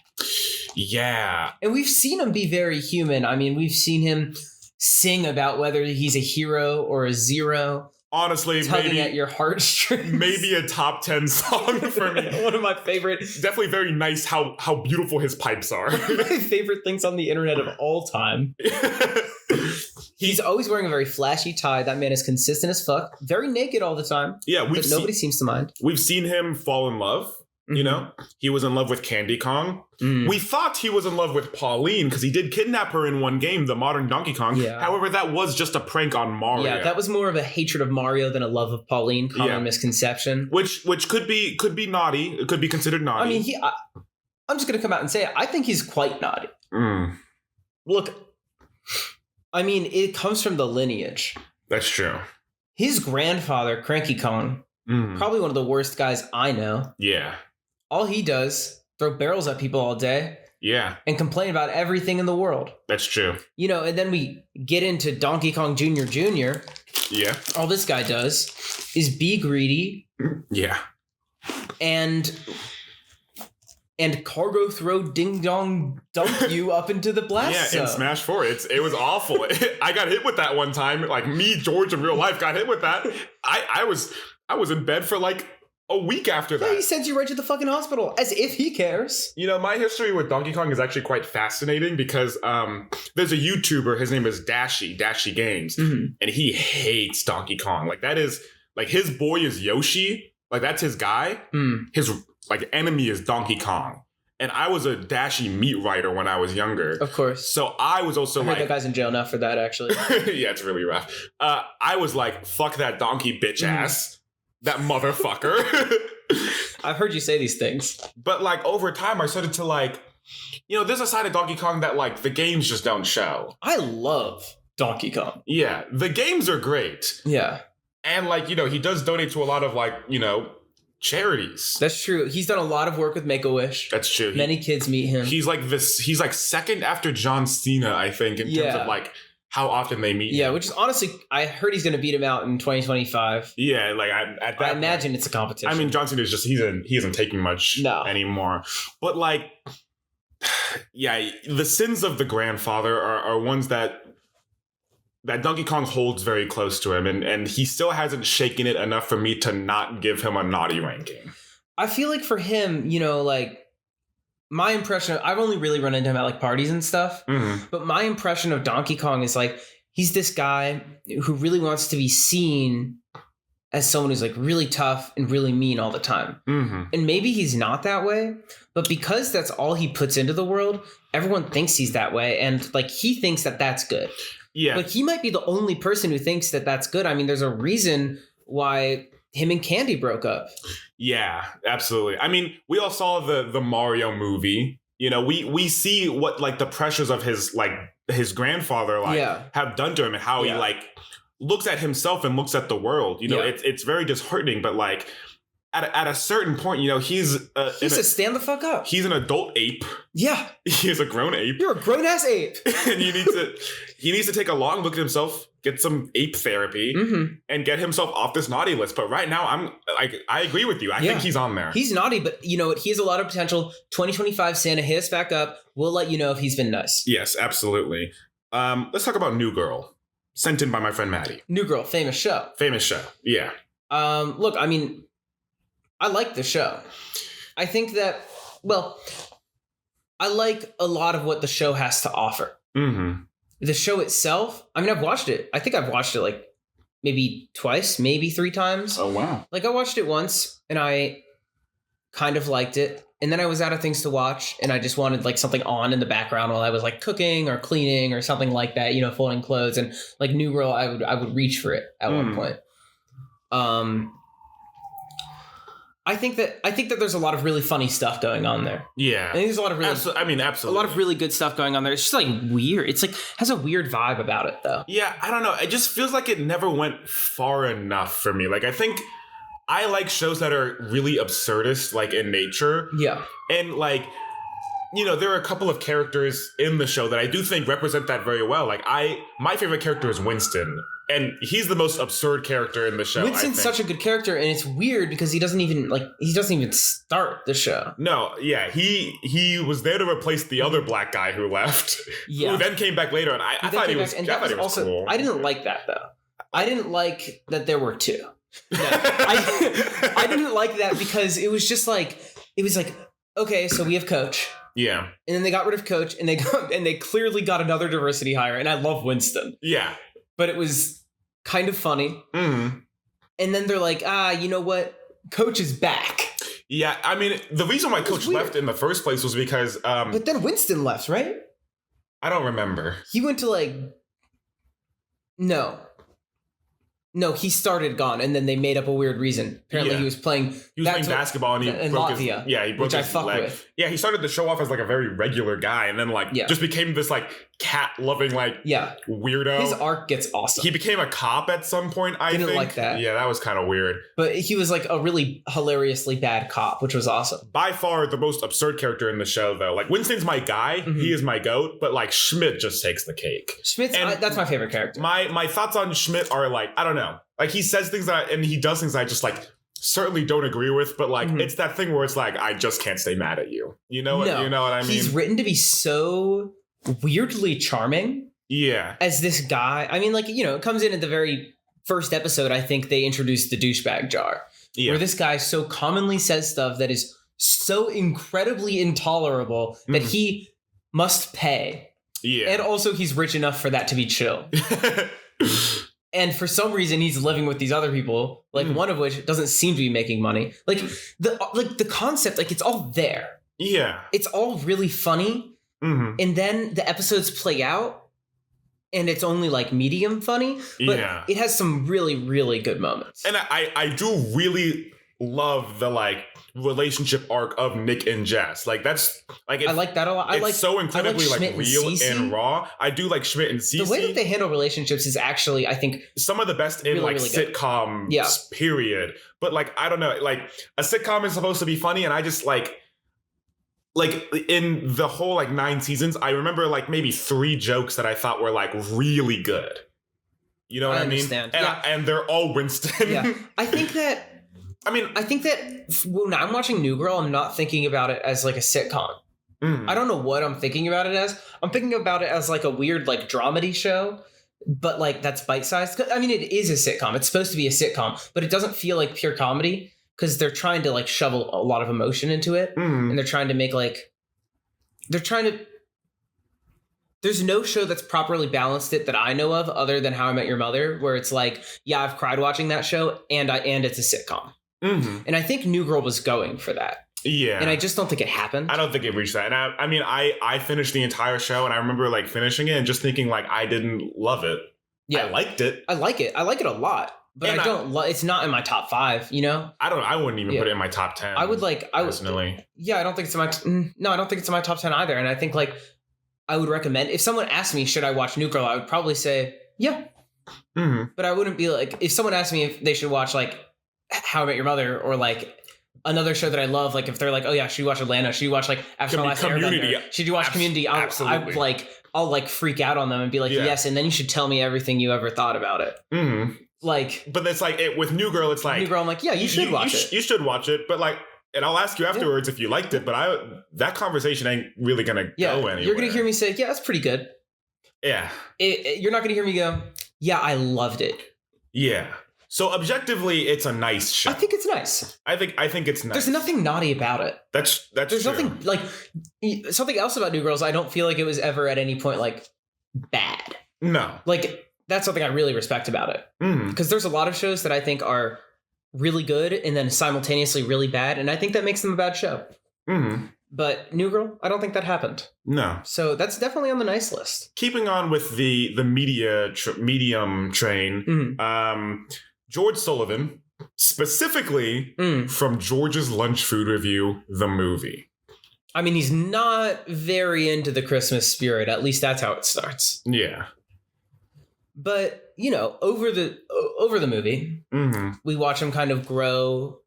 Speaker 1: Yeah.
Speaker 2: And we've seen him be very human. I mean, we've seen him sing about whether he's a hero or a zero.
Speaker 1: Honestly,
Speaker 2: tugging at your heartstrings.
Speaker 1: Maybe a top 10 song for me.
Speaker 2: One of my favorite.
Speaker 1: Definitely very nice how beautiful his pipes are.
Speaker 2: One of my favorite things on the internet of all time. He's always wearing a very flashy tie. That man is consistent as fuck. Very naked all the time.
Speaker 1: Yeah,
Speaker 2: but nobody seems to mind.
Speaker 1: We've seen him fall in love. He was in love with Candy Kong. We thought he was in love with Pauline because he did kidnap her in one game, the modern Donkey Kong.
Speaker 2: Yeah.
Speaker 1: However, that was just a prank on Mario.
Speaker 2: Yeah, that was more of a hatred of Mario than a love of Pauline. Common misconception.
Speaker 1: Which could be naughty. It could be considered naughty.
Speaker 2: I mean, I'm just gonna come out and say it. I think he's quite naughty. Look, I mean, it comes from the lineage.
Speaker 1: That's true.
Speaker 2: His grandfather, Cranky Kong, probably one of the worst guys I know.
Speaker 1: Yeah.
Speaker 2: All he does, throw barrels at people all day.
Speaker 1: Yeah.
Speaker 2: And complain about everything in the world.
Speaker 1: That's true.
Speaker 2: And then we get into Donkey Kong Jr.
Speaker 1: Yeah.
Speaker 2: All this guy does is be greedy.
Speaker 1: Yeah.
Speaker 2: And cargo throw ding dong dunk you up into the blast zone.
Speaker 1: In Smash 4. It was awful. I got hit with that one time. Me, George in real life got hit with that. I was in bed for a week after that.
Speaker 2: Yeah, he sends you right to the fucking hospital, as if he cares.
Speaker 1: My history with Donkey Kong is actually quite fascinating because there's a YouTuber, his name is Dashi Games, and he hates Donkey Kong. That is, his boy is Yoshi. That's his guy. His, enemy is Donkey Kong. And I was a Dashi meat writer when I was younger.
Speaker 2: Of course.
Speaker 1: So I was also
Speaker 2: I heard that guy's in jail now for that, actually.
Speaker 1: Yeah, it's really rough. I was fuck that donkey bitch ass. That motherfucker.
Speaker 2: I've heard you say these things.
Speaker 1: But over time I started to there's a side of Donkey Kong that, like, the games just don't show.
Speaker 2: I love Donkey Kong.
Speaker 1: Yeah, the games are great.
Speaker 2: Yeah.
Speaker 1: And, like, he does donate to a lot of, like, charities.
Speaker 2: That's true. He's done a lot of work with Make-A-Wish.
Speaker 1: That's true.
Speaker 2: Many kids meet him.
Speaker 1: He's like second after John Cena, I think, in terms of, like, how often they meet him.
Speaker 2: Which is honestly, I heard he's going to beat him out in 2025.
Speaker 1: Yeah, like, I
Speaker 2: imagine it's a competition.
Speaker 1: I mean, John Cena is just, he isn't taking much anymore. But, like, yeah, the sins of the grandfather are ones that Donkey Kong holds very close to him, and he still hasn't shaken it enough for me to not give him a naughty ranking.
Speaker 2: I feel like for him, like, my impression I've only really run into him at, like, parties and stuff, but my impression of Donkey Kong is, like, he's this guy who really wants to be seen as someone who's, like, really tough and really mean all the time. And maybe he's not that way, but because that's all he puts into the world, everyone thinks he's that way, and, like, he thinks that that's good.
Speaker 1: Yeah.
Speaker 2: But he might be the only person who thinks that that's good. I mean, there's a reason why him and Candy broke up.
Speaker 1: Yeah, absolutely. I mean, we all saw the Mario movie. We see what, like, the pressures of his grandfather, like, have done to him, and how he, like, looks at himself and looks at the world. It's very disheartening, but, like, at a certain point, he's a
Speaker 2: stand the fuck up.
Speaker 1: He's an adult ape.
Speaker 2: Yeah.
Speaker 1: He is a grown ape.
Speaker 2: You're a grown ass ape.
Speaker 1: And he needs to take a long look at himself, get some ape therapy, and get himself off this naughty list. But right now, I agree with you. I think he's on there.
Speaker 2: He's naughty, but you know what? He has a lot of potential. 2025, Santa, hit us back up. We'll let you know if he's been nice.
Speaker 1: Yes, absolutely. Let's talk about New Girl, sent in by my friend Maddie.
Speaker 2: New Girl, famous show.
Speaker 1: Famous show, yeah.
Speaker 2: Look, I mean, I like the show. I think that, I like a lot of what the show has to offer. The show itself, I mean, I've watched it. I think I've watched it, like, maybe twice, maybe 3 times.
Speaker 1: Oh, wow.
Speaker 2: Like, I watched it once, and I kind of liked it. And then I was out of things to watch, and I just wanted, like, something on in the background while I was, like, cooking or cleaning or something like that, folding clothes. And, like, New Girl, I would reach for it at one point. I think that there's a lot of really funny stuff going on there.
Speaker 1: Yeah.
Speaker 2: I think there's a lot of really
Speaker 1: absolutely.
Speaker 2: A lot of really good stuff going on there. It's just, like, weird. It's, like, has a weird vibe about it, though.
Speaker 1: Yeah, I don't know. It just feels like it never went far enough for me. Like, I think I like shows that are really absurdist, like, in nature.
Speaker 2: Yeah.
Speaker 1: And, like, there are a couple of characters in the show that I do think represent that very well. Like, my favorite character is Winston. And he's the most absurd character in the show.
Speaker 2: Winston's such a good character, and it's weird because he doesn't even start the show.
Speaker 1: No, yeah, he was there to replace the other black guy who left, who then came back later, and I thought he was cool.
Speaker 2: I didn't like that, though. I didn't like that there were 2. No, I didn't like that because it was like, okay, so we have Coach.
Speaker 1: Yeah.
Speaker 2: And then they got rid of Coach, and they clearly got another diversity hire, and I love Winston.
Speaker 1: Yeah.
Speaker 2: But it was kind of funny. And then they're like, you know what? Coach is back.
Speaker 1: Yeah, I mean, the reason why Coach left in the first place was because...
Speaker 2: but then Winston left, right?
Speaker 1: I don't remember.
Speaker 2: He went to, like... No, he started gone, and then they made up a weird reason. Apparently, he was playing
Speaker 1: basketball, and he broke
Speaker 2: Latvia,
Speaker 1: he broke his leg. With. Yeah, he started the show off as, like, a very regular guy, and then, like, just became this, like, cat-loving, like, weirdo.
Speaker 2: His arc gets awesome.
Speaker 1: He became a cop at some point, I think.
Speaker 2: Didn't like that.
Speaker 1: Yeah, that was kind of weird.
Speaker 2: But he was, like, a really hilariously bad cop, which was awesome.
Speaker 1: By far the most absurd character in the show, though. Like, Winston's my guy. He is my goat. But, like, Schmidt just takes the cake.
Speaker 2: That's my favorite character.
Speaker 1: My thoughts on Schmidt are, like, I don't know. Like, he says things and he does things I just, like, certainly don't agree with, but, like, it's that thing where it's like, I just can't stay mad at you. You know what I mean?
Speaker 2: He's written to be so weirdly charming.
Speaker 1: Yeah.
Speaker 2: As this guy. I mean, like, it comes in at the very first episode, I think they introduced the douchebag jar. Yeah. Where this guy so commonly says stuff that is so incredibly intolerable that he must pay. Yeah. And also he's rich enough for that to be chill. And for some reason, he's living with these other people, like one of which doesn't seem to be making money. Like the concept, like, it's all there.
Speaker 1: Yeah,
Speaker 2: it's all really funny, and then the episodes play out, and it's only, like, medium funny. But it has some really, really good moments.
Speaker 1: And I do really love the like relationship arc of Nick and Jess. Like that's like
Speaker 2: I like that a lot.
Speaker 1: It's so incredibly like real and raw. I do like Schmidt and Cece.
Speaker 2: The way that they handle relationships is actually, I think,
Speaker 1: some of the best in like really sitcoms. Period. But like I don't know, like a sitcom is supposed to be funny, and I just like in the whole like 9 seasons, I remember like maybe 3 jokes that I thought were like really good. You know what I mean? And they're all Winston.
Speaker 2: Yeah, I think that when I'm watching New Girl, I'm not thinking about it as like a sitcom. I don't know what I'm thinking about it as. I'm thinking about it as like a weird like dramedy show, but like that's bite-sized. I mean, it is a sitcom. It's supposed to be a sitcom, but it doesn't feel like pure comedy because they're trying to like shovel a lot of emotion into it. And they're trying to make there's no show that's properly balanced it that I know of other than How I Met Your Mother, where it's like, yeah, I've cried watching that show and it's a sitcom. And I think New Girl was going for that.
Speaker 1: Yeah.
Speaker 2: And I just don't think it happened.
Speaker 1: I don't think it reached that. And I mean, I finished the entire show and I remember like finishing it and just thinking like I didn't love it. Yeah. I liked it.
Speaker 2: I like it a lot. But I don't it's not in my top 5, you know?
Speaker 1: I wouldn't even put it in my top 10. Personally.
Speaker 2: Yeah, I don't think it's in my I don't think it's in my top 10 either. And I think like I would recommend, if someone asked me, should I watch New Girl? I would probably say, yeah. But I wouldn't be like, if someone asked me if they should watch like How I Met Your Mother or like another show that I love, like if they're like, oh yeah, should you watch Atlanta? Should you watch like Avatar: Last Airbender? Should you watch Community? I'll like freak out on them and be like, yes, and then you should tell me everything you ever thought about it. Like,
Speaker 1: but it's like with New Girl, it's like
Speaker 2: New Girl. I'm like, yeah, you should watch it.
Speaker 1: You should watch it, but like, and I'll ask you afterwards if you liked it. But that conversation ain't really gonna go anywhere.
Speaker 2: You're gonna hear me say, yeah, that's pretty good.
Speaker 1: Yeah,
Speaker 2: you're not gonna hear me go, yeah, I loved it.
Speaker 1: Yeah. So objectively, it's a nice show.
Speaker 2: I think it's nice.
Speaker 1: I think it's nice.
Speaker 2: There's nothing naughty about it.
Speaker 1: There's
Speaker 2: true. Nothing like something else about New Girls. I don't feel like it was ever at any point like bad.
Speaker 1: No.
Speaker 2: Like that's something I really respect about it. Because there's a lot of shows that I think are really good and then simultaneously really bad, and I think that makes them a bad show. But New Girl, I don't think that happened.
Speaker 1: No.
Speaker 2: So that's definitely on the nice list.
Speaker 1: Keeping on with the medium train, George Sullivan, specifically from George's Lunch Food Review, the movie.
Speaker 2: I mean, he's not very into the Christmas spirit. At least that's how it starts.
Speaker 1: Yeah.
Speaker 2: But, you know, over the movie, we watch him kind of grow.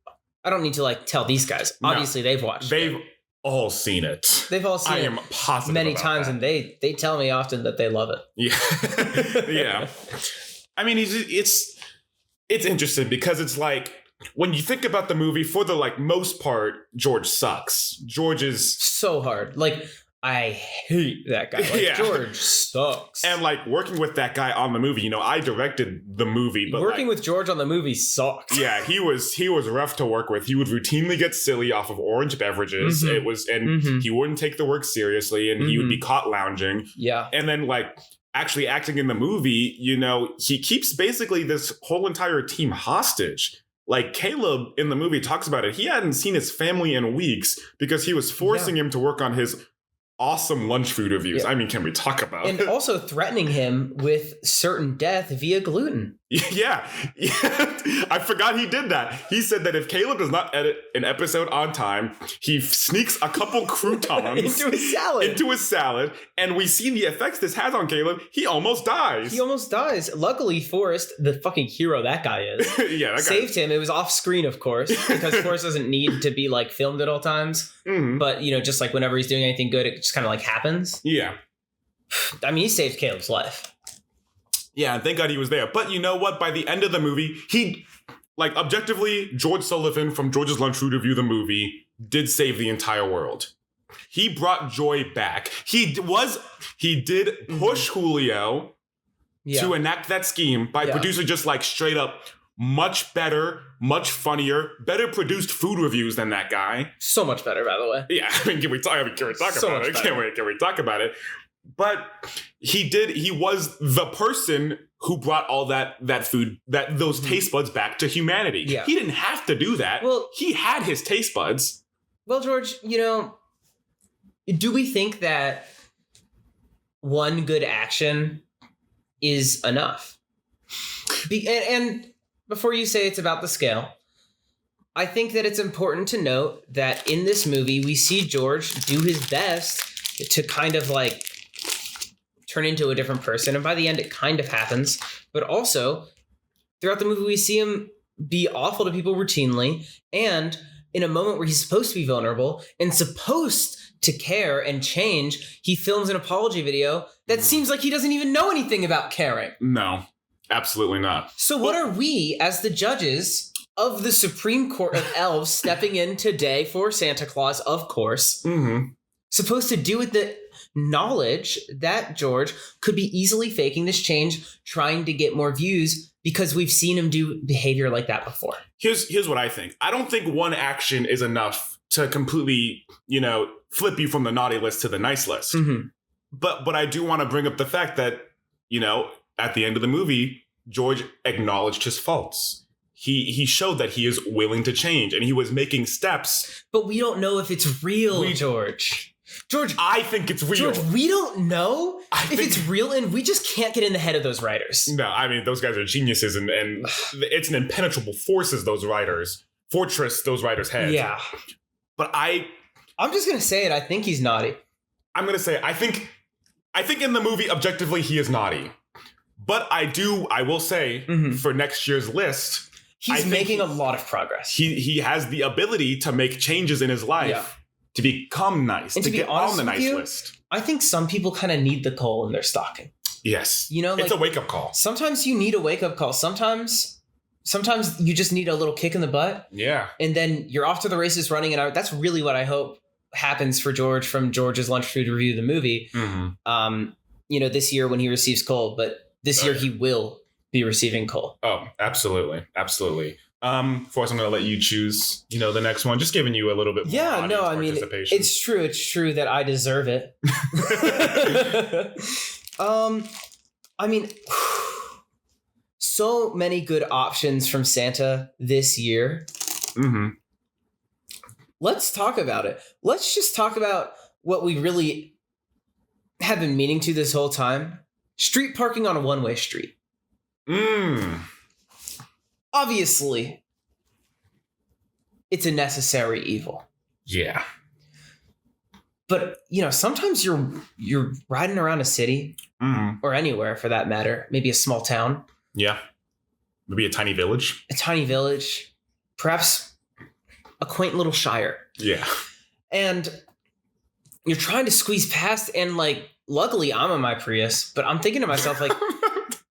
Speaker 2: I don't need to like tell these guys. Obviously, they've watched it.
Speaker 1: They've all seen it.
Speaker 2: They've all seen it.
Speaker 1: I am positive
Speaker 2: many times,
Speaker 1: that.
Speaker 2: And they tell me often that they love it.
Speaker 1: Yeah. Yeah. I mean, it's interesting because it's like when you think about the movie, for the like most part, George sucks. George is
Speaker 2: so hard. Like, I hate that guy. Like, George sucks.
Speaker 1: And like working with that guy on the movie, you know, I directed the movie, but
Speaker 2: working with George on the movie sucked.
Speaker 1: Yeah, he was rough to work with. He would routinely get silly off of orange beverages. He wouldn't take the work seriously, and he would be caught lounging.
Speaker 2: Yeah.
Speaker 1: And then like actually acting in the movie, you know, he keeps basically this whole entire team hostage. Like Caleb in the movie talks about it. He hadn't seen his family in weeks because he was forcing him to work on his awesome lunch food reviews. Yeah. I mean, can we talk about
Speaker 2: it? And also threatening him with certain death via gluten.
Speaker 1: Yeah. I forgot he did that. He said that if Caleb does not edit an episode on time, he sneaks a couple croutons into his salad, and we see the effects this has on Caleb. He almost dies.
Speaker 2: Luckily, Forrest, the fucking hero that guy is, saved him. It was off screen, of course, because Forrest doesn't need to be like filmed at all times. But, you know, just like whenever he's doing anything good, it just kind of like happens.
Speaker 1: Yeah.
Speaker 2: I mean, he saved Caleb's life.
Speaker 1: Yeah, thank God he was there. But you know what? By the end of the movie, he, like, objectively, George Sullivan from George's Lunch Food Review, the movie, did save the entire world. He brought joy back. He did push Julio to enact that scheme by producing just, like, straight up much better, much funnier, better produced food reviews than that guy.
Speaker 2: So much better, by the way.
Speaker 1: Yeah, I mean, can we talk about it? Can we talk about it? But he was the person who brought all that food, those taste buds back to humanity. Yeah. He didn't have to do that. Well, he had his taste buds.
Speaker 2: Well, George, you know, do we think that one good action is enough? And before you say it's about the scale, I think that it's important to note that in this movie, we see George do his best to kind of like turn into a different person. And by the end, it kind of happens. But also, throughout the movie, we see him be awful to people routinely. And in a moment where he's supposed to be vulnerable and supposed to care and change, he films an apology video that seems like he doesn't even know anything about caring.
Speaker 1: No, absolutely not.
Speaker 2: So what are we, as the judges of the Supreme Court of Elves, stepping in today for Santa Claus, of course, supposed to do with the knowledge that George could be easily faking this change, trying to get more views because we've seen him do behavior like that before?
Speaker 1: Here's what I think. I don't think one action is enough to completely, flip you from the naughty list to the nice list. But I do want to bring up the fact that, at the end of the movie, George acknowledged his faults. He showed that he is willing to change, and he was making steps.
Speaker 2: But we don't know if it's real, George.
Speaker 1: I think it's real.
Speaker 2: George, we don't know if it's real, and we just can't get in the head of those writers.
Speaker 1: No, I mean, those guys are geniuses, and it's an impenetrable fortress those writers had.
Speaker 2: Yeah.
Speaker 1: But
Speaker 2: I'm just going to say it. I think he's naughty.
Speaker 1: I'm going to say, I think in the movie, objectively, he is naughty. But I will say, for next year's list,
Speaker 2: he's making a lot of progress.
Speaker 1: He has the ability to make changes in his life to become nice,
Speaker 2: and
Speaker 1: to
Speaker 2: get on the nice
Speaker 1: list.
Speaker 2: I think some people kind of need the coal in their stocking.
Speaker 1: Yes. It's a wake-up call.
Speaker 2: Sometimes you need a wake-up call. Sometimes you just need a little kick in the butt.
Speaker 1: Yeah. And
Speaker 2: then you're off to the races running. And that's really what I hope happens for George from George's Lunch Food Review of the movie. This year when he receives coal. But this year he will be receiving coal.
Speaker 1: Oh, absolutely. Absolutely. Forrest, I'm going to let you choose, the next one. Just giving you a little bit more participation.
Speaker 2: It's true that I deserve it. So many good options from Santa this year. Let's talk about it. Let's just talk about what we really have been meaning to this whole time. Street parking on a one-way street. Obviously, it's a necessary evil.
Speaker 1: Yeah.
Speaker 2: But, sometimes you're riding around a city or anywhere for that matter, maybe a small town.
Speaker 1: Yeah. Maybe a tiny village.
Speaker 2: Perhaps a quaint little shire.
Speaker 1: Yeah.
Speaker 2: And you're trying to squeeze past, and luckily I'm in my Prius, but I'm thinking to myself,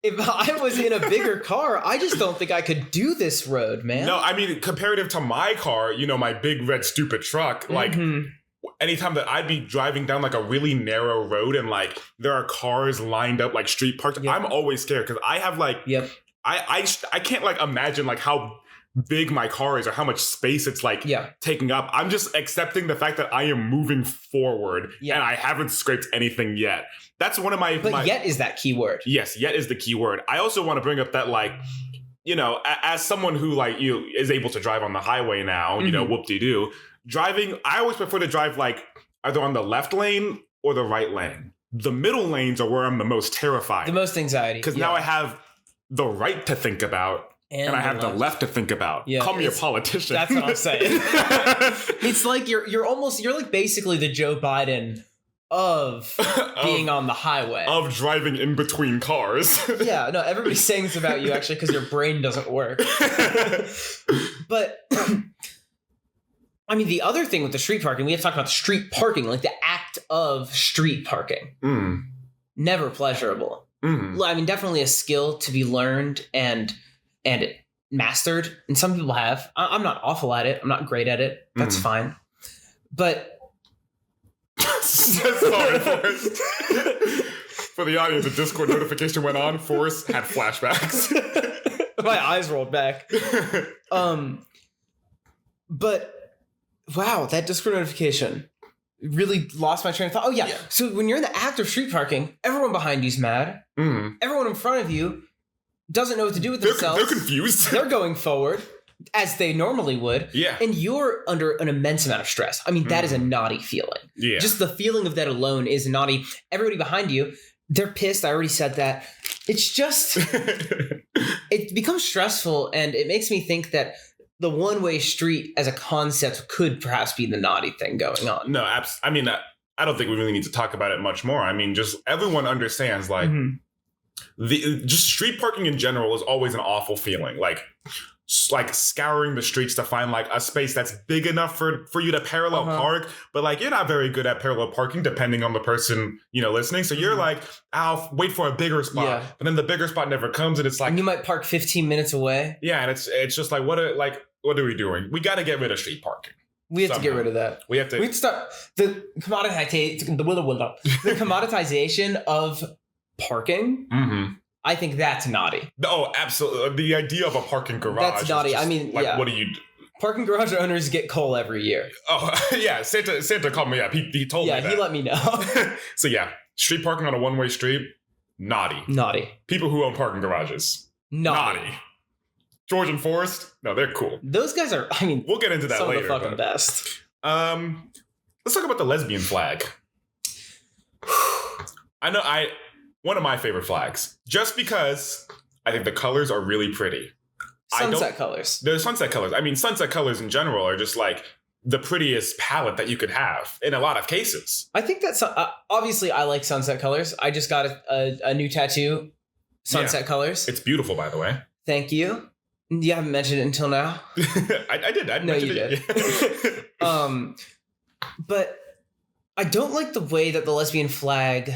Speaker 2: if I was in a bigger car, I just don't think I could do this road, man.
Speaker 1: No, I mean, comparative to my car, my big red stupid truck, anytime that I'd be driving down a really narrow road and there are cars lined up street parked, I'm always scared because I have I can't imagine how big my car is or how much space it's taking up. I'm just accepting the fact that I am moving forward and I haven't scraped anything yet. That's one of my...
Speaker 2: But yet is that key word.
Speaker 1: Yes, yet is the key word. I also want to bring up that as someone who is able to drive on the highway now, whoop-de-doo, driving, I always prefer to drive either on the left lane or the right lane. The middle lanes are where I'm the most terrified.
Speaker 2: The most anxiety.
Speaker 1: Because now I have the right to think about and I have the left to think about. Yeah, call me a politician.
Speaker 2: That's what I'm saying. It's you're basically the Joe Biden of being on the highway.
Speaker 1: Of driving in between cars.
Speaker 2: Yeah, no, everybody's saying this about you actually because your brain doesn't work. But the other thing with the street parking, we have to talk about the street parking, the act of street parking. Never pleasurable. Definitely a skill to be learned and mastered. And some people have. I'm not awful at it. I'm not great at it. That's fine. But...
Speaker 1: Sorry, Forrest. For the audience, a Discord notification went on. Forrest had flashbacks.
Speaker 2: My eyes rolled back. But... Wow, that Discord notification really lost my train of thought. Oh, yeah. So when you're in the act of street parking, everyone behind you's mad. Everyone in front of you doesn't know what to do with themselves.
Speaker 1: They're confused.
Speaker 2: They're going forward as they normally would.
Speaker 1: Yeah.
Speaker 2: And you're under an immense amount of stress. That is a naughty feeling.
Speaker 1: Yeah.
Speaker 2: Just the feeling of that alone is naughty. Everybody behind you, they're pissed. I already said that. It's just, it becomes stressful, and it makes me think that the one-way street as a concept could perhaps be the naughty thing going on.
Speaker 1: No, I mean, I don't think we really need to talk about it much more. I mean, just everyone understands, like, just street parking in general is always an awful feeling. Like scouring the streets to find like a space that's big enough for you to parallel park, but like you're not very good at parallel parking depending on the person, you know, listening. So you're like, I'll wait for a bigger spot, but then the bigger spot never comes, and it's like,
Speaker 2: and you might park 15 minutes away.
Speaker 1: Yeah, and it's just like, what are we doing? We got to get rid of street parking.
Speaker 2: We have to get rid of that. We have to start the commoditization of parking. I think that's naughty.
Speaker 1: Oh, absolutely. The idea of a parking garage.
Speaker 2: That's naughty.
Speaker 1: Just,
Speaker 2: I mean,
Speaker 1: like, what do you do?
Speaker 2: Parking garage owners get coal every year.
Speaker 1: Oh, yeah. Santa called me up. He told me that.
Speaker 2: Yeah, he let me know.
Speaker 1: So, yeah. Street parking on a one-way street, naughty.
Speaker 2: Naughty.
Speaker 1: People who own parking garages, naughty. George and Forrest, no, they're cool.
Speaker 2: Those guys are, I mean,
Speaker 1: we'll get into that later.
Speaker 2: Some of the fucking best.
Speaker 1: Let's talk about the lesbian flag. One of my favorite flags, just because I think the colors are really pretty.
Speaker 2: Sunset colors.
Speaker 1: They're sunset colors. I mean, sunset colors in general are just like the prettiest palette that you could have in a lot of cases.
Speaker 2: I think that's obviously I like sunset colors. I just got a new tattoo, sunset colors.
Speaker 1: It's beautiful, by the way.
Speaker 2: Thank you. You haven't mentioned it until now.
Speaker 1: I did. I mentioned
Speaker 2: it. But I don't like the way that the lesbian flag.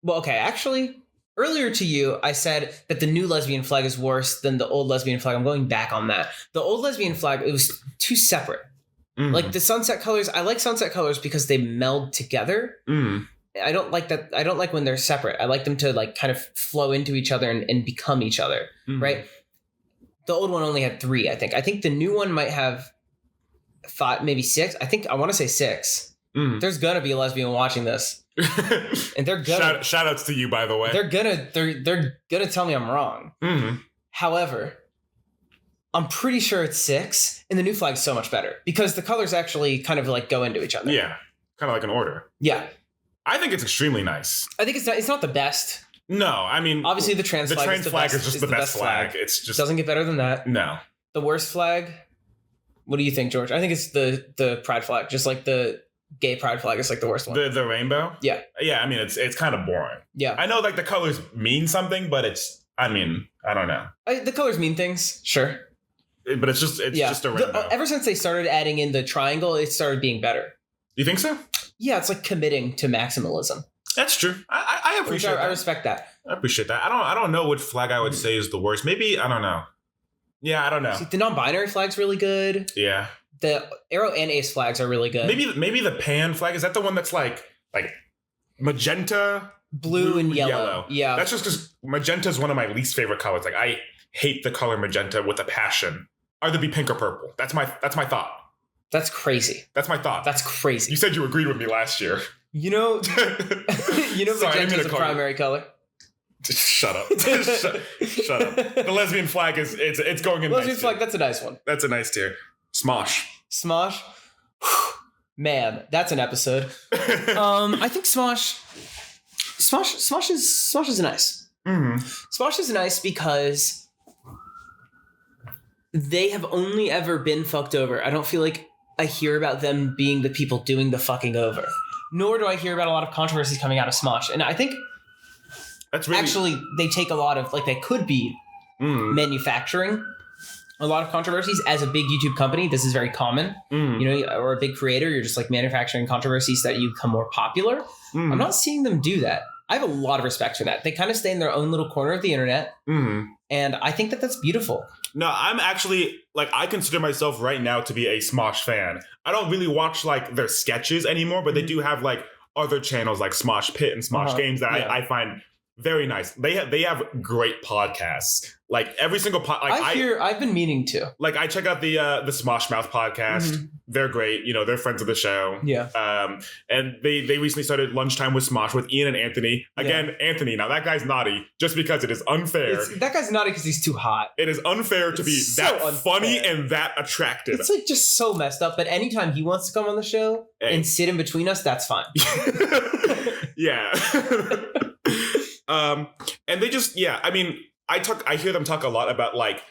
Speaker 2: Well, okay, actually, earlier to you, I said that the new lesbian flag is worse than the old lesbian flag. I'm going back on that. The old lesbian flag, it was too separate. Like the sunset colors, I like sunset colors because they meld together. I don't like that. I don't like when they're separate. I like them to like kind of flow into each other and become each other, right? The old one only had 3, I think. I think the new one might have 5, maybe 6. I want to say 6. There's gonna be a lesbian watching this. And they're gonna
Speaker 1: shout outs to you, by the way.
Speaker 2: They're gonna tell me I'm wrong. However, I'm pretty sure it's 6, and the new flag's so much better because the colors actually kind of like go into each other.
Speaker 1: Yeah, kind of like an order.
Speaker 2: Yeah,
Speaker 1: I think it's extremely nice.
Speaker 2: I think it's not the best.
Speaker 1: No, I mean
Speaker 2: obviously the trans flag
Speaker 1: is just the best flag. It's just
Speaker 2: doesn't get better than that.
Speaker 1: No,
Speaker 2: the worst flag. What do you think, George? I think it's the pride flag, just like the gay pride flag is like the worst one.
Speaker 1: The rainbow?
Speaker 2: Yeah.
Speaker 1: Yeah, I mean, it's kind of boring.
Speaker 2: Yeah.
Speaker 1: I know like the colors mean something, but I don't know.
Speaker 2: The colors mean things, sure.
Speaker 1: But it's just a rainbow.
Speaker 2: Ever since they started adding in the triangle, it started being better.
Speaker 1: You think so?
Speaker 2: Yeah, it's like committing to maximalism.
Speaker 1: That's true. I appreciate that.
Speaker 2: I respect that.
Speaker 1: I appreciate that. I don't know what flag I would say is the worst. Maybe, I don't know. Yeah, I don't know.
Speaker 2: See, the non-binary flag's really good.
Speaker 1: Yeah.
Speaker 2: The arrow and ace flags are really good.
Speaker 1: Maybe the pan flag, is that the one that's like magenta,
Speaker 2: blue and yellow? Yeah.
Speaker 1: That's just because magenta is one of my least favorite colors. Like I hate the color magenta with a passion. Either be pink or purple. That's my thought.
Speaker 2: That's crazy.
Speaker 1: That's my thought.
Speaker 2: That's crazy.
Speaker 1: You said you agreed with me last year.
Speaker 2: You know magenta is a primary color.
Speaker 1: Shut up. Shut up. The lesbian flag it's going in.
Speaker 2: Lesbian flag, that's a nice one.
Speaker 1: That's a nice tier. Smosh.
Speaker 2: Man, that's an episode. I think Smosh is nice. Smosh is nice because they have only ever been fucked over. I don't feel like I hear about them being the people doing the fucking over. Nor do I hear about a lot of controversies coming out of Smosh. And I think
Speaker 1: that's really...
Speaker 2: actually they take a lot of, like, they could be manufacturing a lot of controversies. As a big YouTube company, this is very common. You know, or a big creator, you're just like manufacturing controversies that you become more popular. I'm not seeing them do that. I have a lot of respect for that. They kind of stay in their own little corner of the internet. And I think that that's beautiful.
Speaker 1: No, I'm actually, like, I consider myself right now to be a Smosh fan. I don't really watch, like, their sketches anymore, but they do have, like, other channels like Smosh Pit and Smosh Games that I find very nice. They have great podcasts. Like every single
Speaker 2: I've been meaning to.
Speaker 1: Like I check out the Smosh Mouth podcast. They're great. You know, they're friends of the show.
Speaker 2: Yeah.
Speaker 1: And they recently started Lunchtime with Smosh with Ian and Anthony. Again, Anthony. Now that guy's naughty just because it is unfair.
Speaker 2: That guy's naughty because he's too hot.
Speaker 1: It is unfair to be that funny and that attractive.
Speaker 2: It's like just so messed up. But anytime he wants to come on the show and sit in between us, that's fine.
Speaker 1: Yeah. And they just, I mean, I hear them talk a lot about like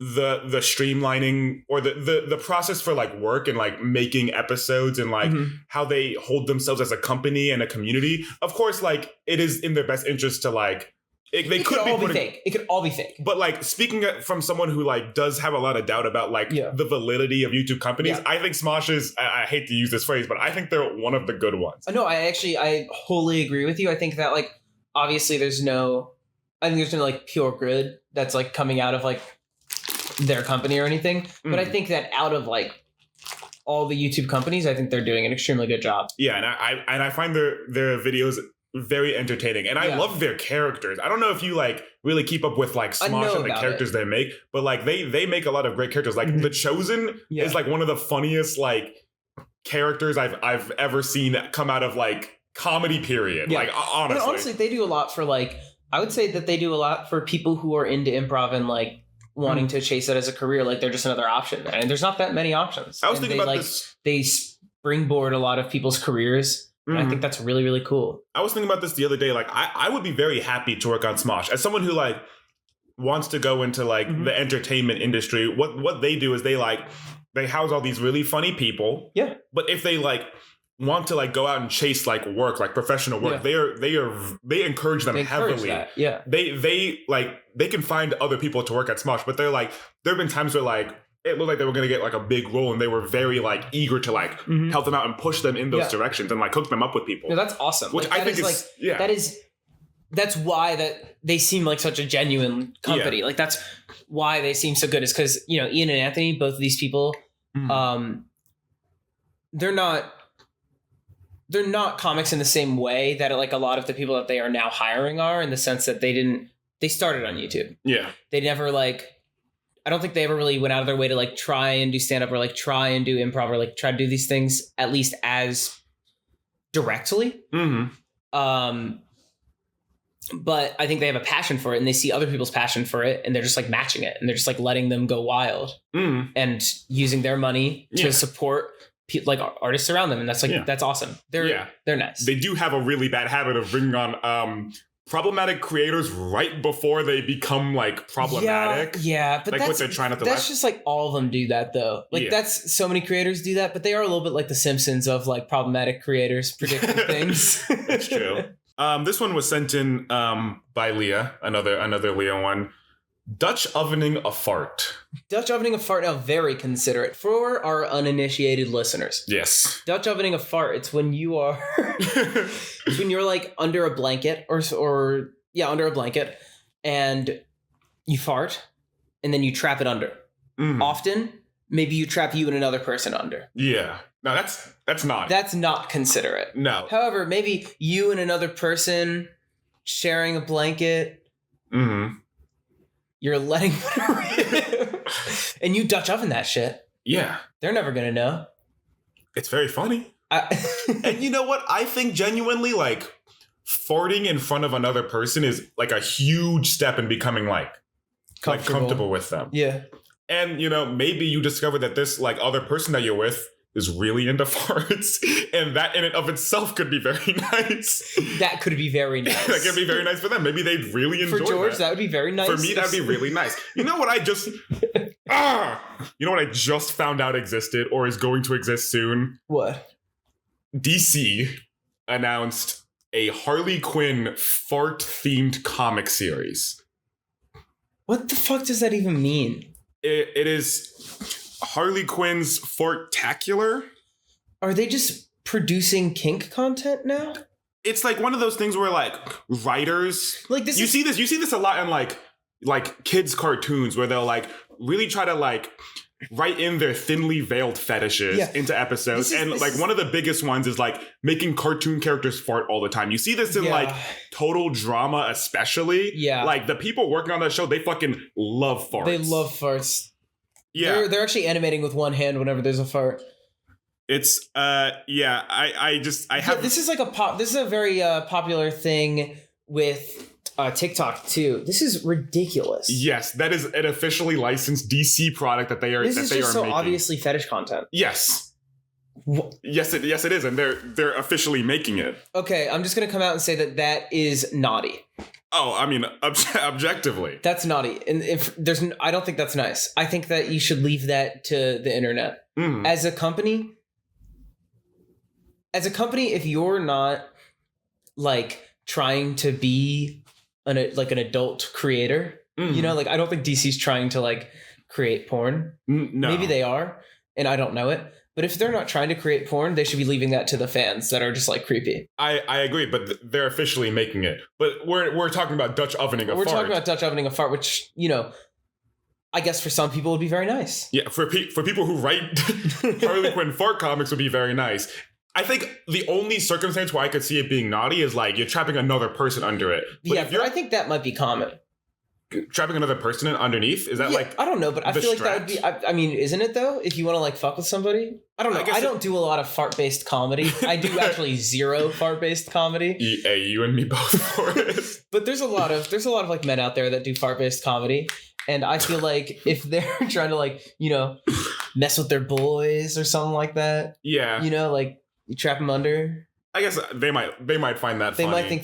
Speaker 1: the streamlining or the process for like work and like making episodes and like how they hold themselves as a company and a community. Of course, like it is in their best interest to like it could all be
Speaker 2: fake. It could all be fake.
Speaker 1: But like speaking from someone who like does have a lot of doubt about like the validity of YouTube companies, I think Smosh is, I hate to use this phrase, but I think they're one of the good ones.
Speaker 2: No, I wholly agree with you. I think that like obviously there's no like pure good that's like coming out of like their company or anything. But I think that out of like all the YouTube companies, I think they're doing an extremely good job.
Speaker 1: Yeah, and I find their videos very entertaining, and I love their characters. I don't know if you like really keep up with like Smosh and the characters they make, but like they make a lot of great characters. Like The Chosen is like one of the funniest like characters I've ever seen come out of like comedy period. Like honestly,
Speaker 2: they do a lot for like, I would say that they do a lot for people who are into improv and like wanting to chase it as a career. Like they're just another option, and there's not that many options.
Speaker 1: I was thinking about this.
Speaker 2: They springboard a lot of people's careers. And I think that's really, really cool.
Speaker 1: I was thinking about this the other day. Like, I would be very happy to work on Smosh. As someone who, like, wants to go into, like, the entertainment industry, what they do is they house all these really funny people. Yeah. But if they, like, want to, like, go out and chase, like, work, like, professional work, they encourage them heavily.
Speaker 2: That. Yeah.
Speaker 1: They can find other people to work at Smosh, but they're, like, there have been times where, like, it looked like they were going to get like a big role, and they were very like eager to like help them out and push them in those directions and like hook them up with people.
Speaker 2: No, that's awesome.
Speaker 1: Which I think is
Speaker 2: that's why that they seem like such a genuine company. Yeah. Like that's why they seem so good, is because, you know, Ian and Anthony, both of these people, they're not comics in the same way that like a lot of the people that they are now hiring are, in the sense that they started on YouTube. Yeah. They never like, I don't think they ever really went out of their way to like try and do stand up or like try and do improv or like try to do these things at least as directly. But I think they have a passion for it, and they see other people's passion for it, and they're just like matching it, and they're just like letting them go wild and using their money to support like artists around them. And that's like, that's awesome. They're nice.
Speaker 1: They do have a really bad habit of bringing on, problematic creators right before they become like problematic.
Speaker 2: Yeah, but
Speaker 1: like what they're trying to.
Speaker 2: That's just like all of them do that though. Like that's so many creators do that, but they are a little bit like the Simpsons of like problematic creators predicting things.
Speaker 1: That's true. This one was sent in by Leah, another Leah one. Dutch ovening a fart.
Speaker 2: Dutch ovening a fart. Now, very considerate for our uninitiated listeners.
Speaker 1: Yes.
Speaker 2: Dutch ovening a fart. It's when you are, it's when you're like under a blanket or under a blanket, and you fart, and then you trap it under. Often, maybe you trap you and another person under.
Speaker 1: Yeah. No, that's not.
Speaker 2: That's not considerate.
Speaker 1: No.
Speaker 2: However, maybe you and another person sharing a blanket. You're letting and you Dutch oven that shit.
Speaker 1: Yeah.
Speaker 2: They're never going to know.
Speaker 1: It's very funny. And you know what? I think genuinely, like, farting in front of another person is like a huge step in becoming like comfortable with them.
Speaker 2: Yeah.
Speaker 1: And, you know, maybe you discover that this like other person that you're with is really into farts, and that in and of itself could be very nice.
Speaker 2: That could be very nice.
Speaker 1: That could be very nice for them. Maybe they'd really enjoy
Speaker 2: For George, that would be very nice.
Speaker 1: For me, that'd be really nice. You know what I just... you know what I just found out existed or is going to exist soon?
Speaker 2: What?
Speaker 1: DC announced a Harley Quinn fart-themed comic series.
Speaker 2: What the fuck does that even mean?
Speaker 1: It is... Harley Quinn's Fortacular. Are
Speaker 2: they just producing kink content now?
Speaker 1: It's like one of those things where like writers like this. You see this a lot in like kids cartoons where they'll like really try to like write in their thinly veiled fetishes into episodes. Like one of the biggest ones is like making cartoon characters fart all the time. You see this in like Total Drama, especially. Yeah. Like the people working on that show, they fucking love farts.
Speaker 2: They love farts. Yeah, they're actually animating with one hand whenever there's a fart.
Speaker 1: It's I have
Speaker 2: this is like this is a very popular thing with TikTok too. This is ridiculous.
Speaker 1: Yes, that is an officially licensed DC product that they are.
Speaker 2: This is just so obviously fetish content.
Speaker 1: Yes. Yes, it is, and they're officially making it.
Speaker 2: Okay, I'm just gonna come out and say that is naughty.
Speaker 1: Oh, I mean, objectively.
Speaker 2: That's naughty. And if I don't think that's nice. I think that you should leave that to the internet.
Speaker 1: Mm.
Speaker 2: As a company, if you're not like trying to be an adult creator, you know, like I don't think DC's trying to like create porn.
Speaker 1: No.
Speaker 2: Maybe they are, and I don't know it. But if they're not trying to create porn, they should be leaving that to the fans that are just like creepy.
Speaker 1: I agree, but they're officially making it. But we're talking about Dutch ovening a fart.
Speaker 2: We're talking about Dutch ovening a fart, which, you know, I guess for some people would be very nice.
Speaker 1: Yeah, for people who write Harley Quinn fart comics would be very nice. I think the only circumstance where I could see it being naughty is like you're trapping another person under it.
Speaker 2: But I think that might be common.
Speaker 1: Trapping another person underneath? Is that like
Speaker 2: I don't know, but I feel like that would be I mean, isn't it though? If you want to like fuck with somebody? I don't know. I don't do a lot of fart-based comedy. I do actually zero fart-based comedy.
Speaker 1: You and me both for it.
Speaker 2: But there's a lot of like men out there that do fart-based comedy. And I feel like if they're trying to like, you know, mess with their boys or something like that.
Speaker 1: Yeah.
Speaker 2: You know, like you trap them under.
Speaker 1: I guess they might find that funny.
Speaker 2: They might think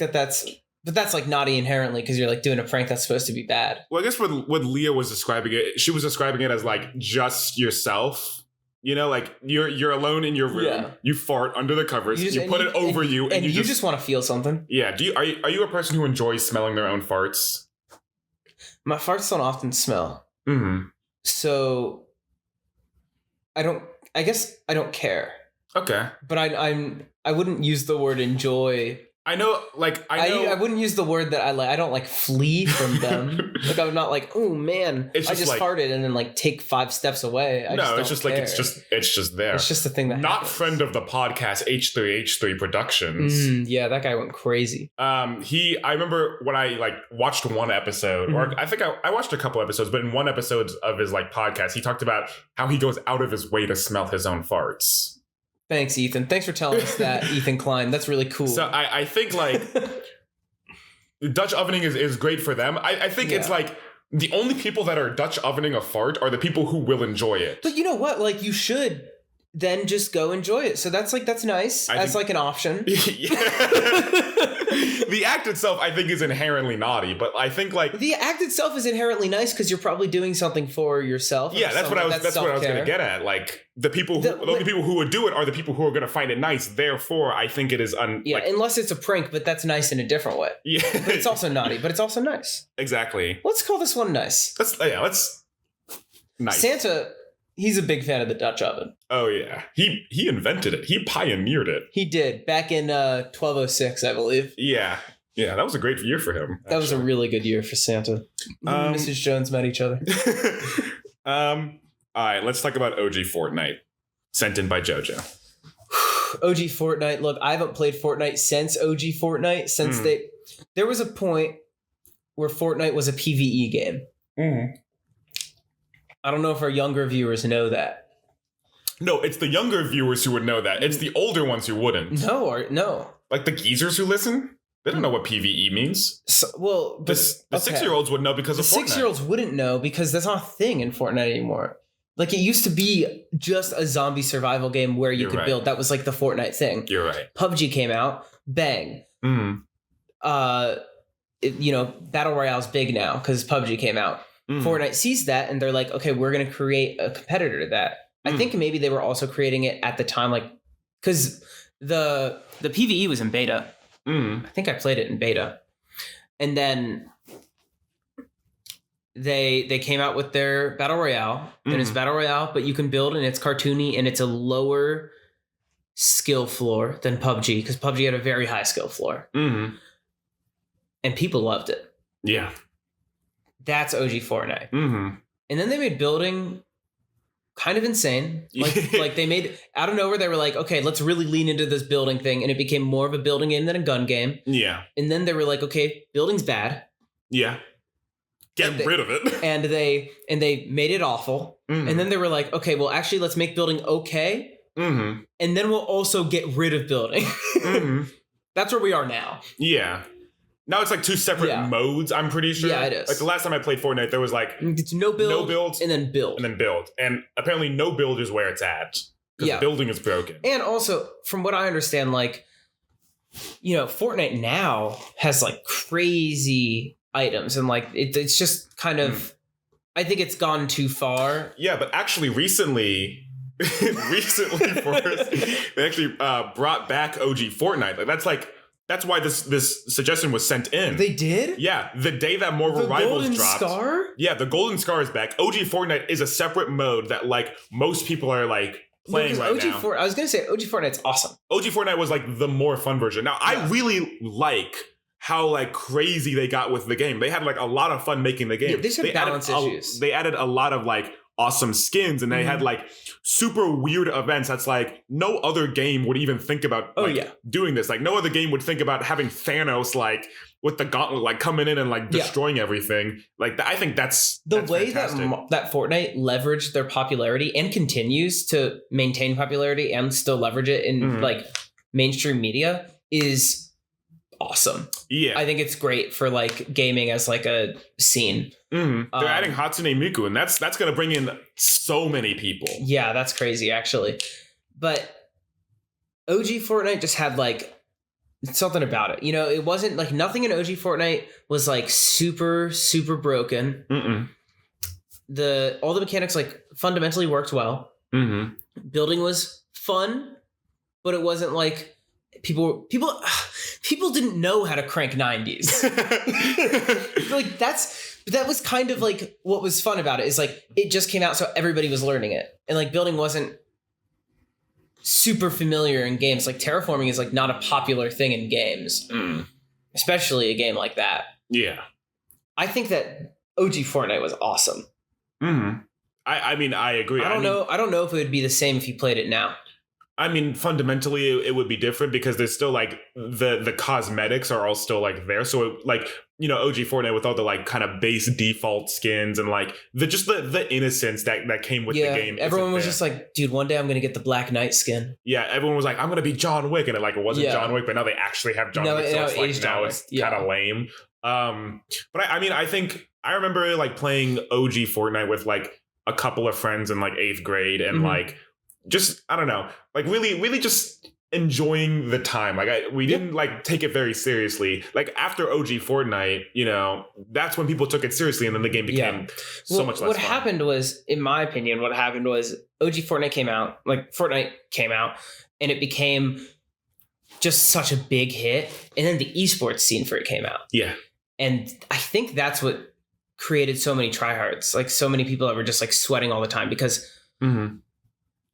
Speaker 2: but that's like naughty inherently because you're like doing a prank that's supposed to be bad.
Speaker 1: Well, I guess what Leah was describing it, she was describing it as like just yourself. You know, like you're alone in your room. Yeah. You fart under the covers. You put it over you,
Speaker 2: and you just want to feel something.
Speaker 1: Yeah. Are you a person who enjoys smelling their own farts?
Speaker 2: My farts don't often smell.
Speaker 1: Mm-hmm.
Speaker 2: So I guess I don't care.
Speaker 1: Okay.
Speaker 2: But I wouldn't use the word enjoy.
Speaker 1: I know.
Speaker 2: I wouldn't use the word that I like. I don't like flee from them. Like I'm not like, oh man, I just farted and then like take 5 steps away.
Speaker 1: It's just there.
Speaker 2: It's just a thing that
Speaker 1: not
Speaker 2: happens.
Speaker 1: Friend of the podcast H3H3 Productions.
Speaker 2: Yeah, that guy went crazy.
Speaker 1: I remember when I like watched one episode, or I think I watched a couple episodes, but in one episode of his like podcast, he talked about how he goes out of his way to smell his own farts.
Speaker 2: Thanks, Ethan. Thanks for telling us that, Ethan Klein. That's really cool.
Speaker 1: So I think like Dutch ovening is great for them. I think it's like the only people that are Dutch ovening a fart are the people who will enjoy it.
Speaker 2: But you know what? Like you should then just go enjoy it. So that's nice as like an option.
Speaker 1: The act itself, I think, is inherently naughty, but I think like
Speaker 2: the act itself is inherently nice because you're probably doing something for yourself.
Speaker 1: Yeah, that's what I was going to get at. Like the only people who would do it are the people who are going to find it nice. Therefore, I think it is
Speaker 2: unless it's a prank, but that's nice in a different way.
Speaker 1: Yeah,
Speaker 2: but it's also naughty, but it's also nice.
Speaker 1: Exactly.
Speaker 2: Let's call this one nice.
Speaker 1: Let's nice.
Speaker 2: Santa. He's a big fan of the Dutch oven.
Speaker 1: Oh, yeah. He invented it. He pioneered it.
Speaker 2: He did. Back in 1206, I believe.
Speaker 1: Yeah. Yeah, that was a great year for him. Actually.
Speaker 2: That was a really good year for Santa. And Mrs. Jones met each other.
Speaker 1: All right, let's talk about OG Fortnite. Sent in by Jojo.
Speaker 2: OG Fortnite. Look, I haven't played Fortnite since OG Fortnite. There was a point where Fortnite was a PvE game.
Speaker 1: Mm-hmm.
Speaker 2: I don't know if our younger viewers know that.
Speaker 1: No, it's the younger viewers who would know that. It's the older ones who wouldn't.
Speaker 2: No.
Speaker 1: Like the geezers who listen? They don't know what PvE means.
Speaker 2: The
Speaker 1: 6-year-olds would know because of Fortnite.
Speaker 2: The 6-year-olds wouldn't know because that's not a thing in Fortnite anymore. Like it used to be just a zombie survival game where you could build. That was like the Fortnite thing.
Speaker 1: You're right.
Speaker 2: PUBG came out. Bang.
Speaker 1: Mm-hmm.
Speaker 2: Battle Royale's big now because PUBG came out. Fortnite sees that and they're like, okay, we're going to create a competitor to that. I think maybe they were also creating it at the time, like, because the PvE was in beta. I think I played it in beta. And then they came out with their Battle Royale. And it's Battle Royale, but you can build and it's cartoony and it's a lower skill floor than PUBG because PUBG had a very high skill floor. And people loved it.
Speaker 1: Yeah.
Speaker 2: That's OG Fortnite. And then they made building kind of insane. Like they made out of nowhere, they were like, okay, let's really lean into this building thing. And it became more of a building game than a gun game.
Speaker 1: Yeah.
Speaker 2: And then they were like, okay, building's bad.
Speaker 1: Yeah. Get rid of it.
Speaker 2: And they made it awful. And then they were like, okay, well, actually, let's make building okay. And then we'll also get rid of building. That's where we are now.
Speaker 1: Yeah. Now it's like 2 separate modes, I'm pretty sure.
Speaker 2: Yeah, it is.
Speaker 1: Like the last time I played Fortnite, there was like
Speaker 2: it's no build,
Speaker 1: and then build. And apparently no build is where it's at. Because building is broken.
Speaker 2: And also, from what I understand, like Fortnite now has like crazy items and like it's just kind of, I think it's gone too far.
Speaker 1: Yeah, but actually recently Forrest, they actually brought back OG Fortnite. That's why this suggestion was sent in.
Speaker 2: They did?
Speaker 1: Yeah, the day that Marvel Rivals dropped.
Speaker 2: The Golden Scar?
Speaker 1: Yeah, the Golden Scar is back. OG Fortnite is a separate mode that like most people are like playing right now.
Speaker 2: I was gonna say OG Fortnite's awesome.
Speaker 1: OG Fortnite was like the more fun version. Now I really like how like crazy they got with the game. They had like a lot of fun making the game.
Speaker 2: Yeah, they just had balance issues.
Speaker 1: They added a lot of like awesome skins, and they had like super weird events that's like no other game would even think about doing this. Like no other game would think about having Thanos like with the gauntlet like coming in and like destroying everything. Like I think that's
Speaker 2: way
Speaker 1: fantastic.
Speaker 2: that Fortnite leveraged their popularity and continues to maintain popularity and still leverage it in like mainstream media is awesome.
Speaker 1: Yeah,
Speaker 2: I think it's great for like gaming as like a scene.
Speaker 1: They're adding Hatsune Miku, and that's going to bring in so many people.
Speaker 2: Yeah, that's crazy actually. But OG Fortnite just had like something about it. It wasn't like nothing in OG Fortnite was like super broken. All the mechanics like fundamentally worked well. Building was fun, but it wasn't like people didn't know how to crank 90s. Like that was kind of like what was fun about it is like it just came out so everybody was learning it, and like building wasn't super familiar in games. Like terraforming is like not a popular thing in games, especially a game like that.
Speaker 1: Yeah,
Speaker 2: I think that OG Fortnite was awesome.
Speaker 1: I mean I agree.
Speaker 2: I don't know if it would be the same if you played it now.
Speaker 1: I mean, fundamentally, it would be different because there's still like the cosmetics are all still like there. So like, OG Fortnite with all the like kind of base default skins and like the innocence that came with the game.
Speaker 2: Everyone was just like, dude, one day I'm going to get the Black Knight skin.
Speaker 1: Yeah. Everyone was like, I'm going to be John Wick. And it wasn't John Wick, but now they actually have John Wick. So it's kind of lame. But I think I remember like playing OG Fortnite with like a couple of friends in like 8th grade and like, just, I don't know, like really just enjoying the time. Like we didn't like take it very seriously. Like after OG Fortnite, that's when people took it seriously and then the game became so much less fun.
Speaker 2: Happened was, in my opinion, OG Fortnite came out, and it became just such a big hit. And then the esports scene for it came out. Yeah. And I think that's what created so many tryhards, like so many people that were just like sweating all the time because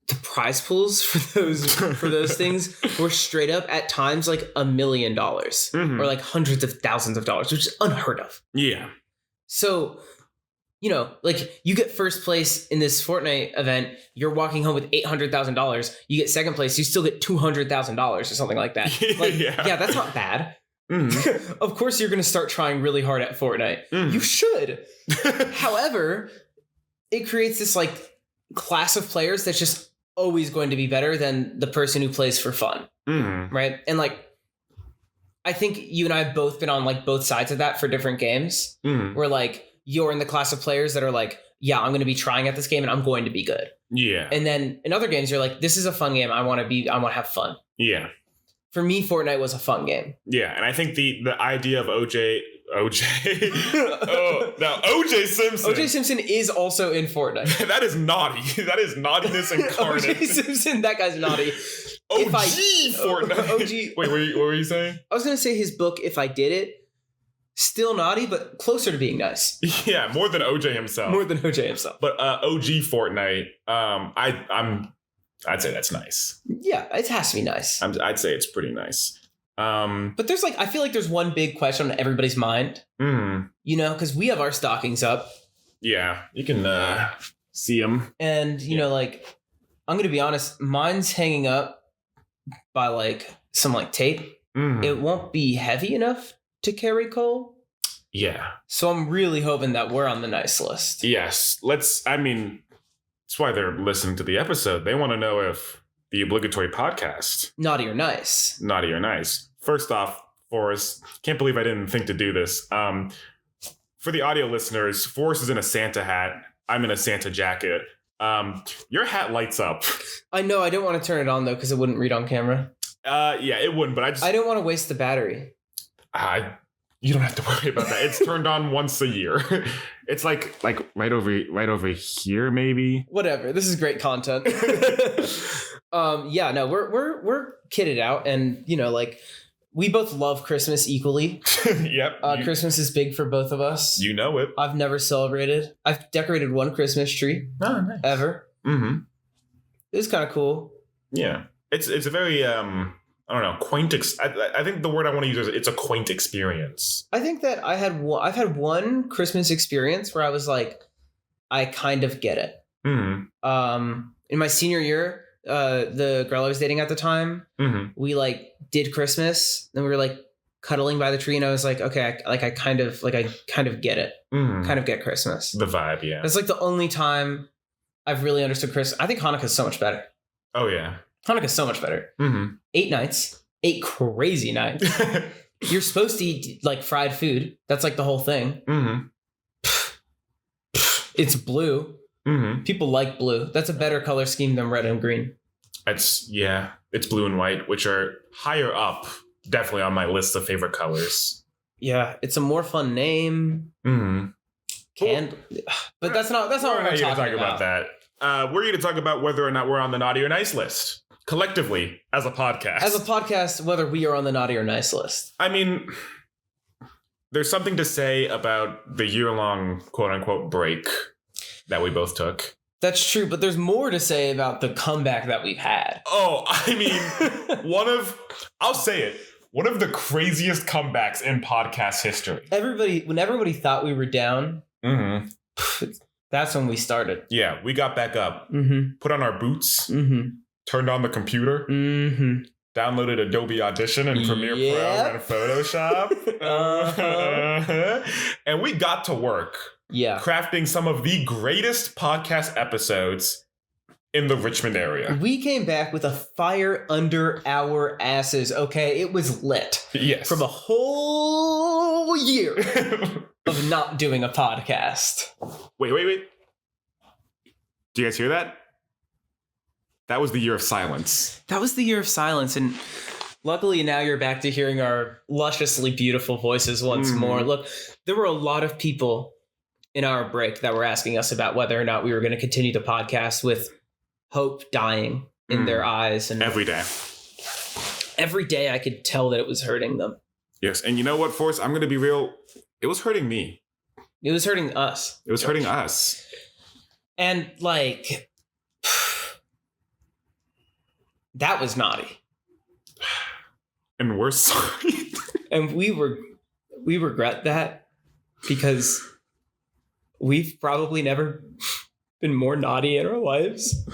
Speaker 2: the prize pools for those things were straight up at times like $1 million or like hundreds of thousands of dollars, which is unheard of. Yeah. So, like you get first place in this Fortnite event, you're walking home with $800,000. You get second place, you still get $200,000 or something like that. Like, yeah, that's not bad. Of course, you're going to start trying really hard at Fortnite. You should. However, it creates this like class of players that's just always going to be better than the person who plays for fun. Right. And like, I think you and I have both been on like both sides of that for different games where like you're in the class of players that are like, yeah, I'm going to be trying at this game and I'm going to be good. Yeah. And then in other games, you're like, this is a fun game. I want to have fun. Yeah. For me, Fortnite was a fun game. Yeah. And I think the idea of OJ Simpson. OJ Simpson is also in Fortnite. That is naughty. That is naughtiness incarnate. OJ Simpson, that guy's naughty. Fortnite. Wait, what were you saying? I was going to say his book, If I Did It, still naughty, but closer to being nice. Yeah, more than OJ himself. But OG Fortnite, I'd say that's nice. Yeah, it has to be nice. I'd say it's pretty nice. But there's like, I feel like there's one big question on everybody's mind, because we have our stockings up. Yeah, you can see them. And, like, I'm going to be honest, mine's hanging up by like some like tape. It won't be heavy enough to carry coal. Yeah. So I'm really hoping that we're on the nice list. Yes. That's why they're listening to the episode. They want to know if the Obligatory Podcast. Naughty or nice. Naughty or nice. First off, Forrest, can't believe I didn't think to do this. For the audio listeners, Forrest is in a Santa hat. I'm in a Santa jacket. Your hat lights up. I know. I didn't want to turn it on, though, because it wouldn't read on camera.
Speaker 1: Yeah, it wouldn't, but
Speaker 2: I don't want to waste the battery.
Speaker 1: You don't have to worry about that. It's turned on once a year. It's like right over here, maybe.
Speaker 2: Whatever. This is great content. Yeah, no, we're kitted out, and like we both love Christmas equally.
Speaker 1: Yep.
Speaker 2: Christmas is big for both of us.
Speaker 1: You know it.
Speaker 2: I've never celebrated. I've decorated one Christmas tree.
Speaker 1: Oh, nice.
Speaker 2: Ever.
Speaker 1: Mm-hmm.
Speaker 2: It was kind of cool.
Speaker 1: Yeah. It's a very I don't know, quaint. I think the word I want to use is it's a quaint experience.
Speaker 2: I think that I've had one Christmas experience where I was like, I kind of get it.
Speaker 1: Mm-hmm.
Speaker 2: In my senior year, the girl I was dating at the time, we did Christmas, and we were cuddling by the tree, and I was like, okay, I kind of get it.
Speaker 1: Mm-hmm.
Speaker 2: Kind of get Christmas.
Speaker 1: The vibe, yeah.
Speaker 2: It's the only time I've really understood Christmas. I think Hanukkah's so much better.
Speaker 1: Oh yeah.
Speaker 2: Hanukkah's so much better.
Speaker 1: Mm-hmm.
Speaker 2: 8 nights. 8 crazy nights. You're supposed to eat fried food. That's the whole thing.
Speaker 1: Mm-hmm.
Speaker 2: It's blue.
Speaker 1: Mm-hmm.
Speaker 2: People like blue. That's a better color scheme than red and green.
Speaker 1: It's blue and white, which are higher up, definitely on my list of favorite colors.
Speaker 2: Yeah, it's a more fun name.
Speaker 1: Mm-hmm.
Speaker 2: But that's not what we're talking
Speaker 1: about that. We're here to talk about whether or not we're on the naughty or nice list. Collectively, as a podcast.
Speaker 2: As a podcast, whether we are on the naughty or nice list.
Speaker 1: I mean, there's something to say about the year-long quote-unquote break that we both took.
Speaker 2: That's true, but there's more to say about the comeback that we've had.
Speaker 1: Oh, I mean, I'll say it, one of the craziest comebacks in podcast history.
Speaker 2: When everybody thought we were down, that's when we started.
Speaker 1: Yeah, we got back up, put on our boots, turned on the computer, downloaded Adobe Audition and Premiere Pro and Photoshop. And we got to work.
Speaker 2: Yeah.
Speaker 1: Crafting some of the greatest podcast episodes in the Richmond area.
Speaker 2: We came back with a fire under our asses, okay? It was lit.
Speaker 1: Yes.
Speaker 2: From a whole year of not doing a podcast.
Speaker 1: Wait. Do you guys hear that? That was the year of silence.
Speaker 2: That was the year of silence, and luckily now you're back to hearing our lusciously beautiful voices once more. Look, there were a lot of people in our break that were asking us about whether or not we were going to continue the podcast with hope dying in their eyes. And
Speaker 1: every day
Speaker 2: I could tell that it was hurting them.
Speaker 1: Yes. And you know what, Forrest? I'm going to be real. It was hurting me.
Speaker 2: It was hurting us.
Speaker 1: It was hurting us.
Speaker 2: And that was naughty.
Speaker 1: And we're sorry.
Speaker 2: And we regret that because we've probably never been more naughty in our lives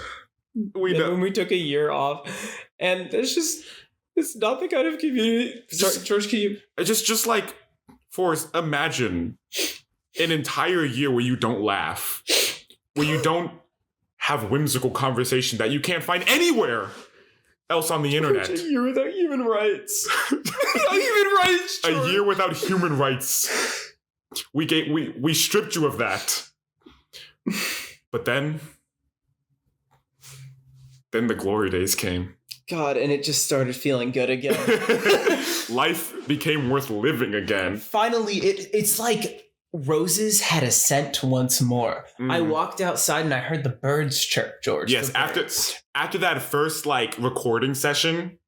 Speaker 2: when we took a year off. And it's not the kind of community. George, can you...
Speaker 1: Just Forrest, imagine an entire year where you don't laugh, where you don't have whimsical conversation that you can't find anywhere else on the internet.
Speaker 2: A year without human rights. A
Speaker 1: year without human rights. We stripped you of that. But then the glory days came.
Speaker 2: God, and it just started feeling good again.
Speaker 1: Life became worth living again.
Speaker 2: Finally, it's like roses had a scent once more. I walked outside and I heard the birds chirp, George.
Speaker 1: Yes, after that first recording session,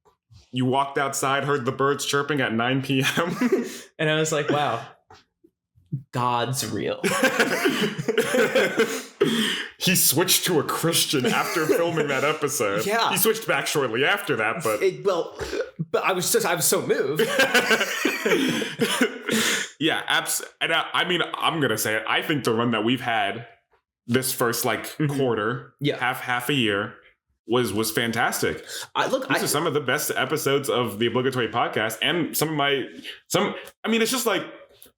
Speaker 1: you walked outside, heard the birds chirping at 9 p.m.
Speaker 2: And I was like, wow, God's real.
Speaker 1: He switched to a Christian after filming that episode.
Speaker 2: Yeah.
Speaker 1: He switched back shortly after that,
Speaker 2: but I was so moved.
Speaker 1: Yeah, and I mean, I'm going to say it. I think the run that we've had this first quarter, half a year, was fantastic. These are some of the best episodes of the Obligatory Podcast, and it's just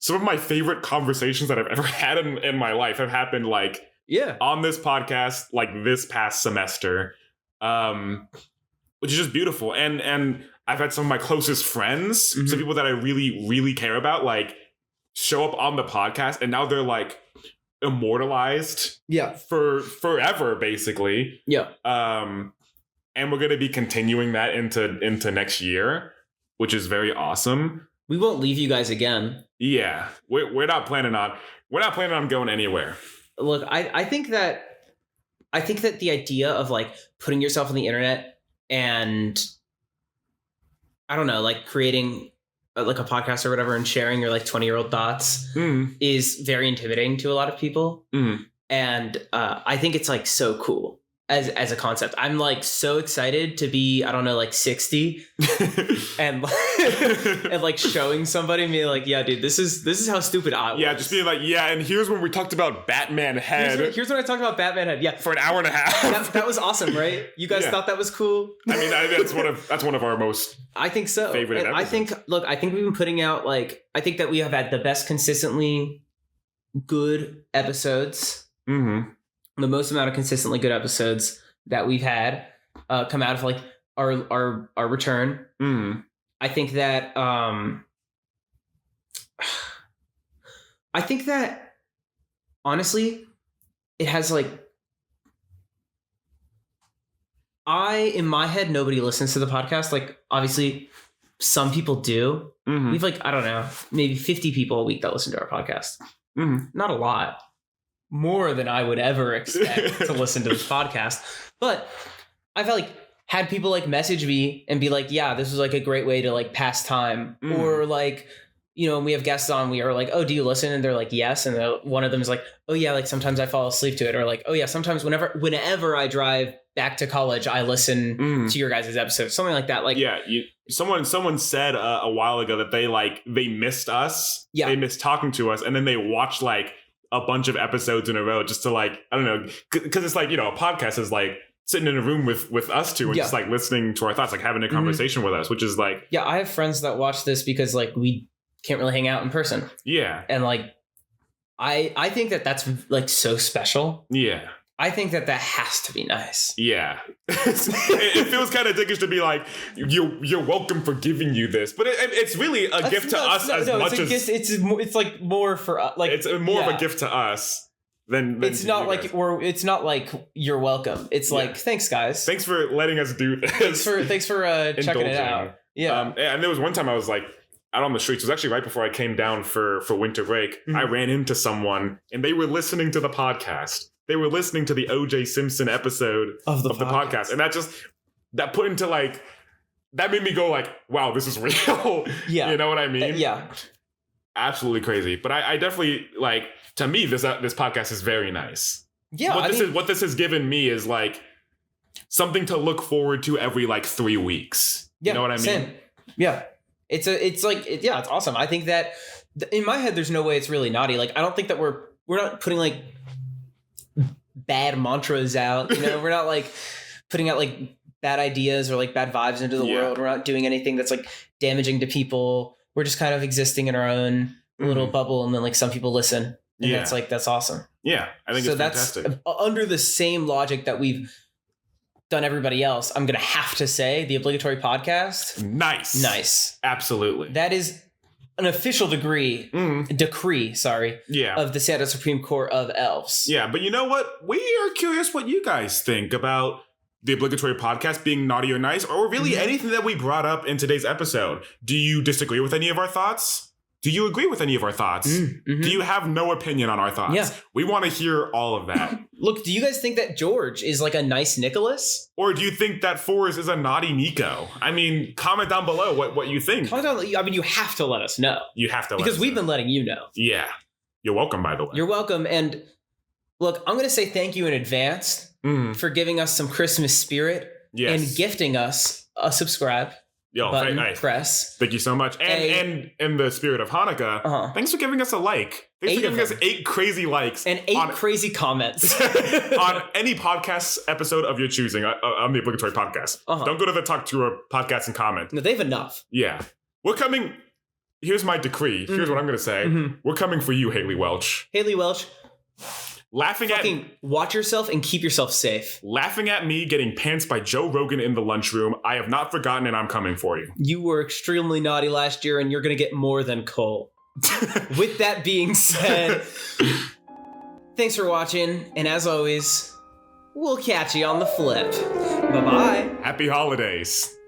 Speaker 1: some of my favorite conversations that I've ever had in my life have happened on this podcast this past semester, which is just beautiful. And I've had some of my closest friends, some people that I really, really care about, show up on the podcast, and now they're immortalized for forever, basically.
Speaker 2: Yeah.
Speaker 1: And we're going to be continuing that into next year, which is very awesome.
Speaker 2: We won't leave you guys again.
Speaker 1: Yeah, we're not planning on going anywhere.
Speaker 2: Look, I think that the idea of like putting yourself on the internet and I don't know, like creating like a podcast or whatever and sharing your like 20-year-old thoughts is very intimidating to a lot of people. And I think it's like so cool as a concept. I'm like so excited to be, I don't know, like 60 and like showing somebody me like, yeah, dude, this is how stupid I was.
Speaker 1: Yeah, just being like, yeah, and here's when we talked about Batman Head.
Speaker 2: Here's when I talked about Batman Head. Yeah.
Speaker 1: For an hour and a half.
Speaker 2: That was awesome, right? You guys thought that was cool?
Speaker 1: I mean, that's one of our most
Speaker 2: I think so.
Speaker 1: favorite
Speaker 2: and
Speaker 1: episodes.
Speaker 2: I think we've been putting out like, I think that we have had the best consistently good episodes.
Speaker 1: Mm-hmm.
Speaker 2: The most amount of consistently good episodes that we've had come out of like our return. I think that honestly it has like in my head nobody listens to the podcast. Like obviously some people do. We've like, I don't know, maybe 50 people a week that listen to our podcast. Not a lot. More than I would ever expect to listen to this podcast. But I've like had people like message me and be like, yeah, this was like a great way to like pass time. Or like, you know, when we have guests on, we are like, oh, do you listen? And they're like, yes. And one of them is like, oh yeah, like sometimes I fall asleep to it. Or like, oh yeah, sometimes whenever I drive back to college, I listen to your guys' episodes. Something like that. Like,
Speaker 1: yeah, someone said a while ago that they missed us. Yeah. They missed talking to us. And then they watched like a bunch of episodes in a row just to like, I don't know, because it's like, you know, a podcast is like sitting in a room with us two and just like listening to our thoughts, like having a conversation with us, which is like,
Speaker 2: yeah, I have friends that watch this because like we can't really hang out in person.
Speaker 1: Yeah.
Speaker 2: And like, I think that that's like so special.
Speaker 1: Yeah.
Speaker 2: I think that has to be nice.
Speaker 1: Yeah. It feels kind of dickish to be like, you're welcome for giving you this. But it's really a gift to us as much as...
Speaker 2: It's like more for... like
Speaker 1: it's more of a gift to us than
Speaker 2: it's not like it's not like you're welcome. It's like, thanks, guys.
Speaker 1: Thanks for letting us do this.
Speaker 2: Thanks for checking it out. Yeah.
Speaker 1: And there was one time I was like, out on the streets. It was actually right before I came down for winter break. I ran into someone and they were listening to the podcast. They were listening to the O.J. Simpson episode of the podcast. And that put into like, that made me go like, wow, this is real. Yeah. You know what I mean?
Speaker 2: Yeah.
Speaker 1: Absolutely crazy. But I definitely like, to me, this podcast is very nice.
Speaker 2: Yeah.
Speaker 1: What this has given me is like something to look forward to every like 3 weeks.
Speaker 2: Yeah,
Speaker 1: you know what I mean?
Speaker 2: Same. Yeah. It's awesome. I think that in my head, there's no way it's really naughty. Like, I don't think that we're not putting like bad mantras out, you know, we're not like putting out like bad ideas or like bad vibes into the world. We're not doing anything that's like damaging to people. We're just kind of existing in our own little bubble. And then like some people listen and that's awesome.
Speaker 1: Yeah. I think it's fantastic.
Speaker 2: That's under the same logic that we've done everybody else. I'm going to have to say the Obligatory Podcast. Nice.
Speaker 1: Absolutely.
Speaker 2: That is an official decree, of the Seattle Supreme Court of Elves.
Speaker 1: Yeah, but you know what? We are curious what you guys think about the Obligatory Podcast being naughty or nice, or really anything that we brought up in today's episode. Do you disagree with any of our thoughts? Do you agree with any of our thoughts? Do you have no opinion on our thoughts?
Speaker 2: Yeah.
Speaker 1: We want to hear all of that.
Speaker 2: Look, do you guys think that George is like a nice Nicholas?
Speaker 1: Or do you think that Forrest is a naughty Nico? I mean, comment down below what you think.
Speaker 2: I mean, you have to let us know.
Speaker 1: You have to let us know.
Speaker 2: Because we've been letting you know.
Speaker 1: Yeah. You're welcome, by the way.
Speaker 2: You're welcome. And look, I'm going to say thank you in advance for giving us some Christmas spirit and gifting us a subscribe.
Speaker 1: Yo,
Speaker 2: button,
Speaker 1: nice.
Speaker 2: Press.
Speaker 1: Thank you so much. And in the spirit of Hanukkah, thanks for giving us a like. Thanks for giving us 8 crazy likes.
Speaker 2: And 8 crazy comments.
Speaker 1: on any podcast episode of your choosing on the Obligatory Podcast. Don't go to the Talk to a podcast and comment.
Speaker 2: No, they have enough.
Speaker 1: Yeah. We're coming. Here's my decree. Here's what I'm going to say. We're coming for you, Haley Welch.
Speaker 2: Haley Welch.
Speaker 1: Fucking
Speaker 2: watch yourself and keep yourself safe.
Speaker 1: Laughing at me getting pants by Joe Rogan in the lunchroom. I have not forgotten and I'm coming for you.
Speaker 2: You were extremely naughty last year and you're going to get more than Cole. With that being said, thanks for watching. And as always, we'll catch you on the flip. Bye-bye.
Speaker 1: Happy holidays.